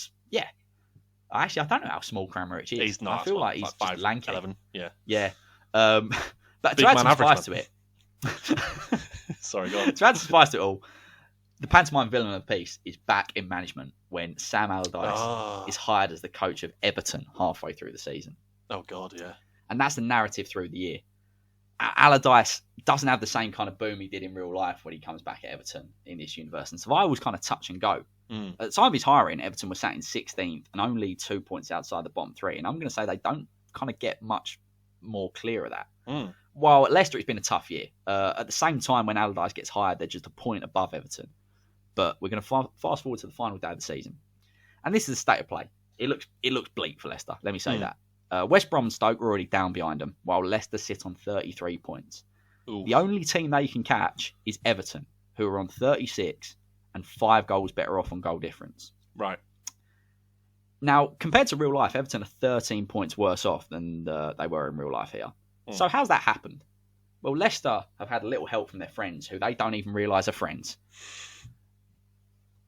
actually, I don't know how small Kramaric is. He's not. I feel like he's like just lanky. 11. Yeah. But to add some spice to it, sorry, go on. To add some spice to it all, the pantomime villain of the piece is back in management when Sam Allardyce is hired as the coach of Everton halfway through the season. Oh God, yeah. And that's the narrative through the year. Allardyce doesn't have the same kind of boom he did in real life when he comes back at Everton in this universe. And so I was kind of touch and go. At the time of his hiring, Everton was sat in 16th and only 2 points outside the bottom 3. And I'm going to say they don't kind of get much more clear of that. While at Leicester, it's been a tough year. At the same time, when Allardyce gets hired, they're just a point above Everton. But we're going to fast forward to the final day of the season. And this is the state of play. It looks bleak for Leicester, let me say that. West Brom and Stoke are already down behind them, while Leicester sit on 33 points. Ooh. The only team they can catch is Everton, who are on 36 and 5 goals better off on goal difference. Right. Now, compared to real life, Everton are 13 points worse off than they were in real life here. So how's that happened? Well, Leicester have had a little help from their friends, who they don't even realise are friends.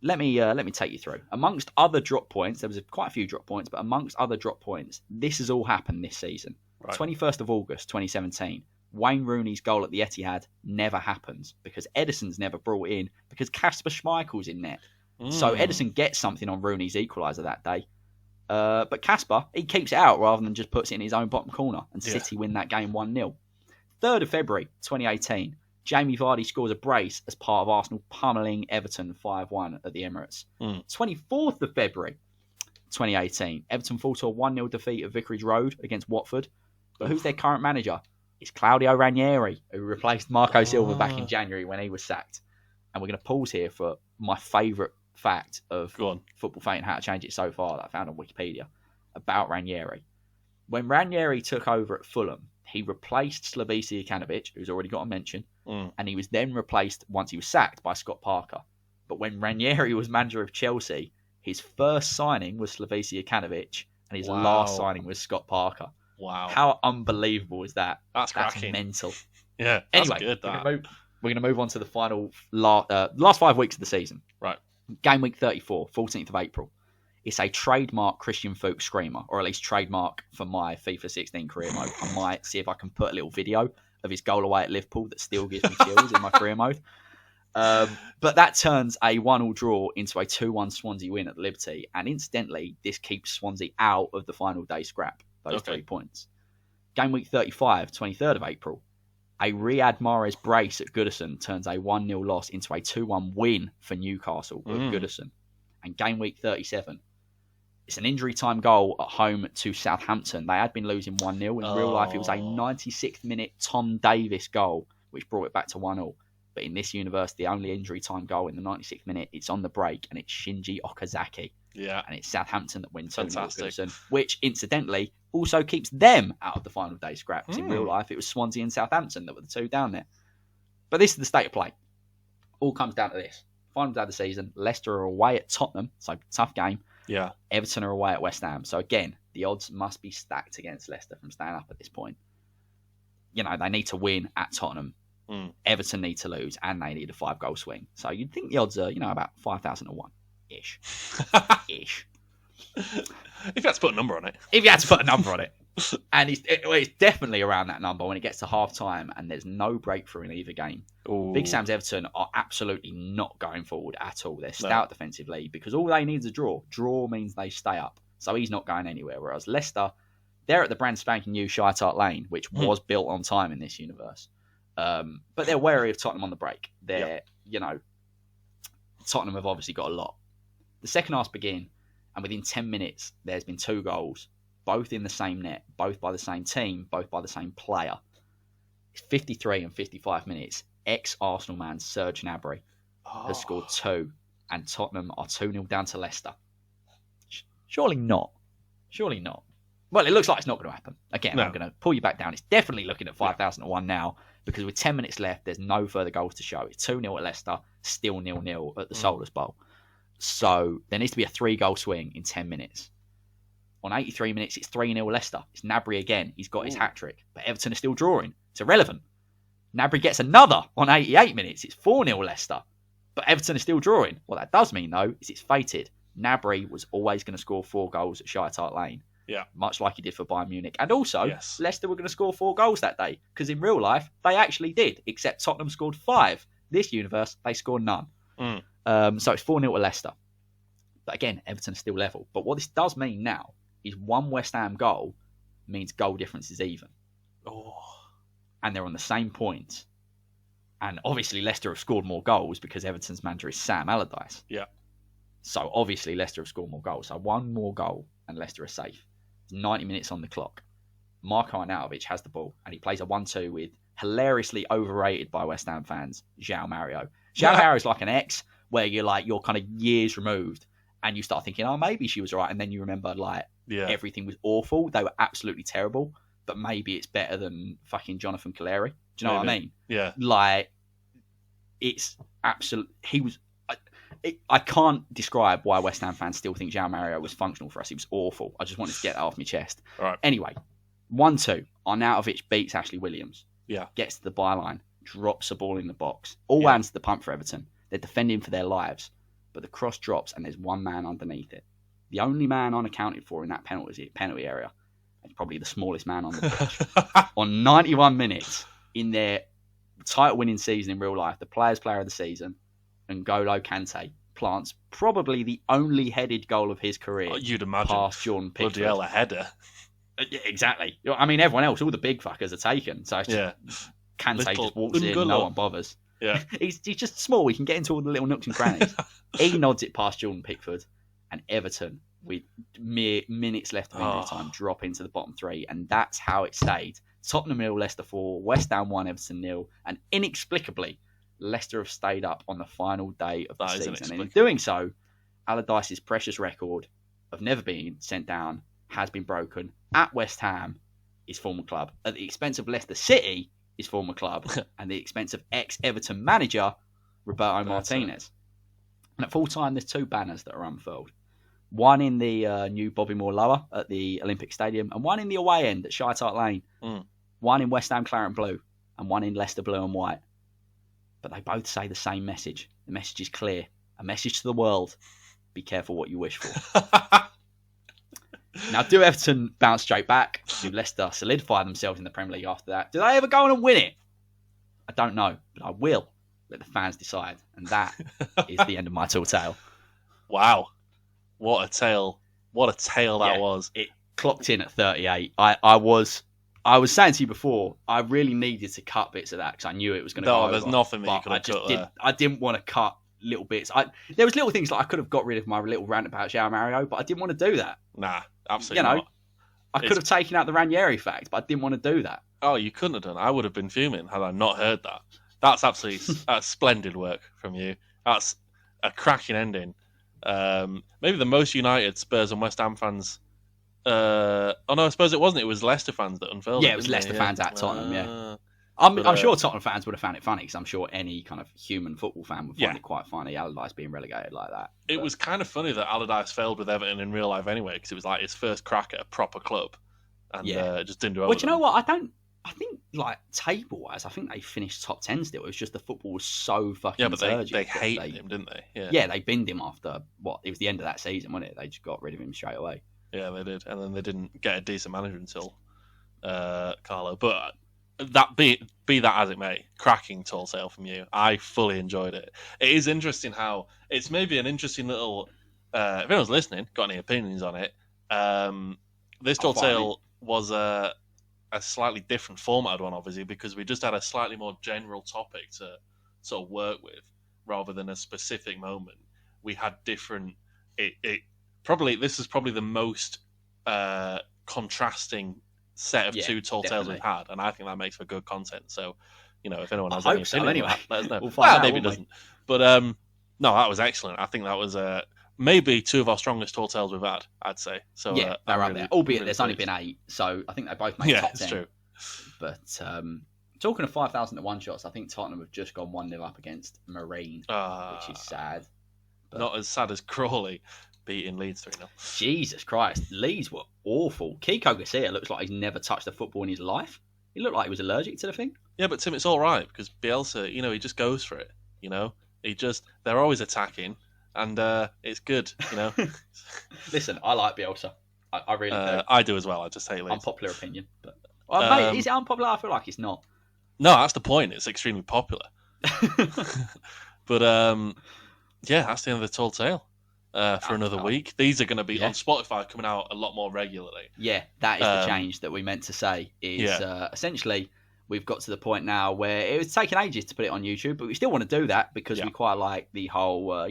Let me take you through. Amongst other drop points, there was quite a few drop points, but amongst other drop points, this has all happened this season. Right. 21st of August, 2017, Wayne Rooney's goal at the Etihad never happens because Edison's never brought in because Kasper Schmeichel's in net. So Edison gets something on Rooney's equaliser that day. But Kasper, he keeps it out rather than just puts it in his own bottom corner, and City win that game 1-0. 3rd of February, 2018, Jamie Vardy scores a brace as part of Arsenal pummeling Everton 5-1 at the Emirates. 24th of February, 2018, Everton fall to a 1-0 defeat at Vicarage Road against Watford. But who's their current manager? It's Claudio Ranieri, who replaced Marco Silva back in January when he was sacked. And we're going to pause here for my favourite fact of Football Fate and how to change it so far that I found on Wikipedia about Ranieri. When Ranieri took over at Fulham, he replaced Slavisa Jokanovic, who's already got a mention, and he was then replaced once he was sacked by Scott Parker. But when Ranieri was manager of Chelsea, His first signing was Slavisa Jokanovic, and his last signing was Scott Parker. Wow. How unbelievable is that? That's cracking. Mental. Yeah, that's anyway, good. We're going to move on to the final last 5 weeks of the season. Right. Game week 34, 14th of April. It's a trademark Christian Fuchs screamer, or at least trademark for my FIFA 16 career mode. I might see if I can put a little video of his goal away at Liverpool that still gives me chills in my career mode. But that turns a 1-1 draw into a 2-1 Swansea win at the Liberty. And incidentally, this keeps Swansea out of the final day scrap, those 3 points. Game week 35, 23rd of April. A Riyad Mahrez brace at Goodison turns a 1-0 loss into a 2-1 win for Newcastle at Goodison. And game week 37. It's an injury time goal at home to Southampton. They had been losing 1-0. In real life, it was a 96th minute Tom Davis goal, which brought it back to 1-0. But in this universe, the only injury time goal in the 96th minute, it's on the break, and it's Shinji Okazaki. Yeah. And it's Southampton that wins 2-0, which, incidentally, also keeps them out of the final day scraps. In real life, it was Swansea and Southampton that were the two down there. But this is the state of play. All comes down to this. Final day of the season, Leicester are away at Tottenham, so tough game. Yeah. Everton are away at West Ham. So again, the odds must be stacked against Leicester from staying up at this point. You know, they need to win at Tottenham. Everton need to lose, and they need a 5-goal swing. So you'd think the odds are, about 5,000 to 1-ish. Ish. If you had to put a number on it. And it's definitely around that number when it gets to half-time and there's no breakthrough in either game. Ooh. Big Sam's Everton are absolutely not going forward at all. They're stout defensively because all they need is a draw. Draw means they stay up. So he's not going anywhere. Whereas Leicester, they're at the brand spanking new Shite Hart Lane, which was built on time in this universe. But they're wary of Tottenham on the break. Tottenham have obviously got a lot. The second half begin, and within 10 minutes, there's been 2 goals, both in the same net, both by the same team, both by the same player. It's 53 and 55 minutes. Ex-Arsenal man Serge Gnabry has scored 2, and Tottenham are 2-0 down to Leicester. Surely not. Well, it looks like it's not going to happen. Again, I'm going to pull you back down. It's definitely looking at 5,000 to 1 now, because with 10 minutes left, there's no further goals to show. It's 2-0 at Leicester, still 0-0 at the Solus Bowl. So there needs to be a 3-goal swing in 10 minutes. On 83 minutes, it's 3-0 Leicester. It's Gnabry again. He's got his hat-trick. But Everton are still drawing. It's irrelevant. Gnabry gets another on 88 minutes. It's 4-0 Leicester. But Everton are still drawing. What that does mean, though, is it's fated. Gnabry was always going to score 4 goals at Shite Hart Lane. Yeah. Much like he did for Bayern Munich. And also, Leicester were going to score 4 goals that day. Because in real life, they actually did. Except Tottenham scored 5. This universe, they scored none. So it's 4-0 to Leicester. But again, Everton still level. But what this does mean now is 1 West Ham goal means goal difference is even. And they're on the same point. And obviously Leicester have scored more goals because Everton's manager is Sam Allardyce. Yeah. So obviously Leicester have scored more goals. So 1 more goal and Leicester are safe. It's 90 minutes on the clock. Marko Arnautovic has the ball and he plays a 1-2 with hilariously overrated by West Ham fans, João Mario. João Mario is like an ex where you're kind of years removed and you start thinking, maybe she was right. And then you remember everything was awful. They were absolutely terrible. But maybe it's better than fucking Jonathan Calleri. Do you know what I mean? Yeah. It's absolute. He was. I can't describe why West Ham fans still think João Mario was functional for us. He was awful. I just wanted to get that off my chest. All right. Anyway, 1-2. Arnautovic beats Ashley Williams. Yeah. Gets to the byline. Drops the ball in the box. All hands to the pump for Everton. They're defending for their lives. But the cross drops and there's 1 man underneath it. The only man unaccounted for in that penalty area. And probably the smallest man on the pitch. On 91 minutes in their title-winning season in real life, the Players' Player of the Season, N'Golo Kante plants probably the only headed goal of his career. You'd imagine. Past Jordan Pickford. Bloody hell, a header. Exactly. I mean, everyone else, all the big fuckers are taken. So it's just, Kante just walks in, no one bothers. Yeah. He's just small. He can get into all the little nooks and crannies. He nods it past Jordan Pickford, and Everton, with mere minutes left of injury time, drop into the bottom 3, and that's how it stayed. Tottenham 0, Leicester 4, West Ham 1, Everton 0, and inexplicably, Leicester have stayed up on the final day of the season. And in doing so, Allardyce's precious record of never being sent down has been broken at West Ham, his former club, at the expense of Leicester City, his former club, and the expense of ex-Everton manager Roberto Martinez. And at full time, there's 2 banners that are unfurled. one in the new Bobby Moore Lower at the Olympic Stadium, and one in the away end at Shite Hart Lane. One in West Ham Claret and Blue, and one in Leicester Blue and White. But they both say the same message. The message is clear. A message to the world. Be careful what you wish for. Now, do Everton bounce straight back? Do Leicester solidify themselves in the Premier League after that? Do they ever go on and win it? I don't know, but I will let the fans decide. And that is the end of my tall tale. Wow. What a tale. What a tale that was. It clocked in at 38. I was saying to you before, I really needed to cut bits of that because I knew it was going to go over. There's nothing that you could have cut there. I didn't want to cut little bits. There was little things like I could have got rid of my little rant about João Mario, but I didn't want to do that. Nah, absolutely not. I could have taken out the Ranieri fact, but I didn't want to do that. Oh, you couldn't have done. I would have been fuming had I not heard that. That's absolutely splendid work from you. That's a cracking ending. Maybe the most united Spurs and West Ham fans. Oh no, I suppose it wasn't. It was Leicester fans that unfurled it. Yeah, it was Leicester fans at Tottenham. Yeah, I'm sure Tottenham fans would have found it funny because I'm sure any kind of human football fan would find it quite funny. Allardyce being relegated like that. It was kind of funny that Allardyce failed with Everton in real life anyway because it was like his first crack at a proper club, and just didn't do. Well, do you know what? I think like table wise, I think they finished top 10 still. It was just the football was so fucking. Yeah, but they hated him, didn't they? Yeah, they binned him after it was the end of that season, wasn't it? They just got rid of him straight away. Yeah, they did, and then they didn't get a decent manager until Carlo. But that be that as it may, cracking tall tale from you. I fully enjoyed it. It is interesting how it's maybe an interesting little. If anyone's listening, got any opinions on it? This tall tale was a slightly different formatted one, obviously, because we just had a slightly more general topic to sort of work with, rather than a specific moment. We had different. This is probably the most contrasting set of two tall tales we've had, and I think that makes for good content. So, if anyone has any opinion, anyway. Let us know. Well, maybe it doesn't. But no, that was excellent. I think that was maybe two of our strongest tall tales we've had, I'd say. So yeah, they're up there. Albeit there's only been 8, so I think they both made top 10. True. But talking of 5,000 to 1 shots, I think Tottenham have just gone 1-0 up against Marine, which is sad. But not as sad as Crawley beating Leeds 3-0. Jesus Christ, Leeds were awful. Kiko Garcia looks like he's never touched a football in his life. He looked like he was allergic to the thing. Yeah, but Tim, it's all right because Bielsa, he just goes for it. They're always attacking. And it's good, Listen, I like Bielsa. I really do. I do as well. I just hate Leeds. Unpopular opinion, but mate, is it unpopular? I feel like it's not. No, that's the point. It's extremely popular. But that's the end of the tall tale for another week. These are going to be on Spotify, coming out a lot more regularly. Yeah, that is the change that we meant to say. Is essentially we've got to the point now where it was taking ages to put it on YouTube, but we still want to do that because we quite like the whole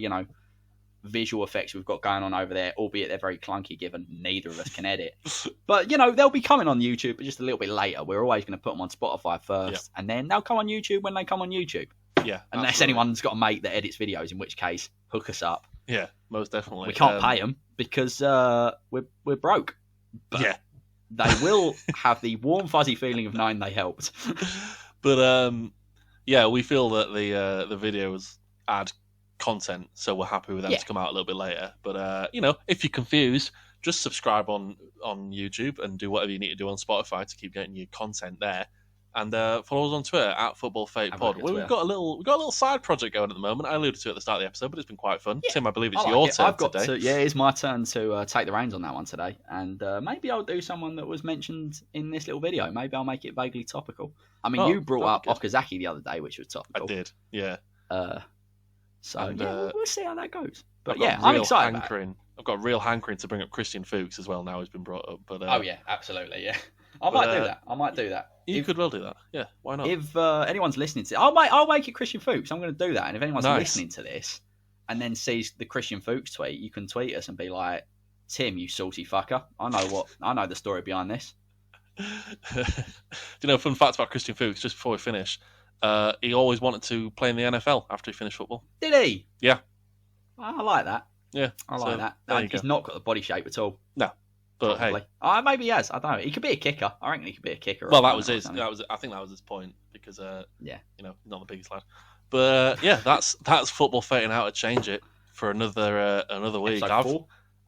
visual effects we've got going on over there, albeit they're very clunky given neither of us can edit. But, they'll be coming on YouTube but just a little bit later. We're always going to put them on Spotify first, and then they'll come on YouTube when they come on YouTube. Yeah. Unless anyone's got a mate that edits videos, in which case, hook us up. Yeah, most definitely. We can't pay them because we're broke. But they will have the warm, fuzzy feeling of knowing they helped. But, we feel that the videos add content, so we're happy with them to come out a little bit later. But if you're confused, just subscribe on YouTube and do whatever you need to do on Spotify to keep getting your content there. And follow us on Twitter at FootballFatePod. We've got a little side project going at the moment. I alluded to it at the start of the episode, but it's been quite fun. Tim, I believe it's your turn today. It's my turn to take the reins on that one today. And maybe I'll do someone that was mentioned in this little video. Maybe I'll make it vaguely topical. I mean, you brought up Okazaki the other day, which was topical. I did, yeah. We'll see how that goes. But I'm excited about it. I've got a real hankering to bring up Christian Fuchs as well now he's been brought up. But absolutely, yeah. I might do that. You could well do that. Yeah, why not? If anyone's listening to it, I'll make it Christian Fuchs. I'm going to do that. And if anyone's listening to this and then sees the Christian Fuchs tweet, you can tweet us and be like, Tim, you saucy fucker. I know the story behind this. Do you know, fun fact about Christian Fuchs, just before we finish, he always wanted to play in the NFL after he finished football. Did he? Yeah. I like that. Yeah. I like that. He's not got the body shape at all. No. But probably. Hey. Maybe he has. I don't know. He could be a kicker. I reckon he could be a kicker. Well, that was his. I think that was his point because, not the biggest lad. But that's football fating how to change it for another week.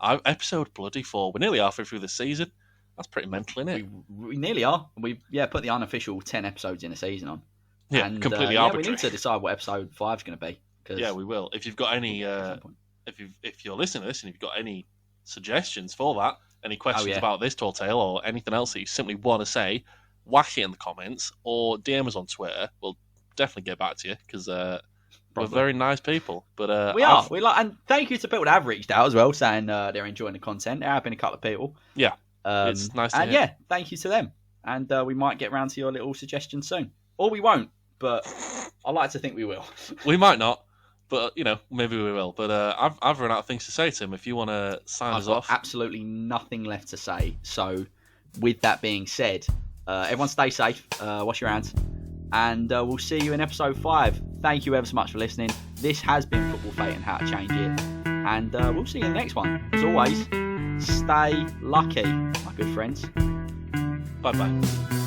Episode bloody 4. We're nearly halfway through the season. That's pretty mental, isn't it? We nearly are. We put the unofficial 10 episodes in a season on. Yeah, and, completely arbitrary. We need to decide what episode 5 is going to be. Yeah, we will. If you've got any, if you're listening to this and you've got any suggestions for that, any questions about this tall tale or anything else that you simply want to say, whack it in the comments or DM us on Twitter. We'll definitely get back to you because we're very nice people. But we are. And thank you to people that have reached out as well, saying they're enjoying the content. There have been a couple of people. Yeah, it's nice to hear. And yeah, thank you to them. And we might get around to your little suggestions soon, or we won't. But I like to think we will. We might not. But, maybe we will. But I've run out of things to say, Tim. If you want to sign us off. Absolutely nothing left to say. So, with that being said, everyone stay safe. Wash your hands. And we'll see you in episode 5. Thank you ever so much for listening. This has been Football Fate and How to Change It. And we'll see you in the next one. As always, stay lucky, my good friends. Bye-bye.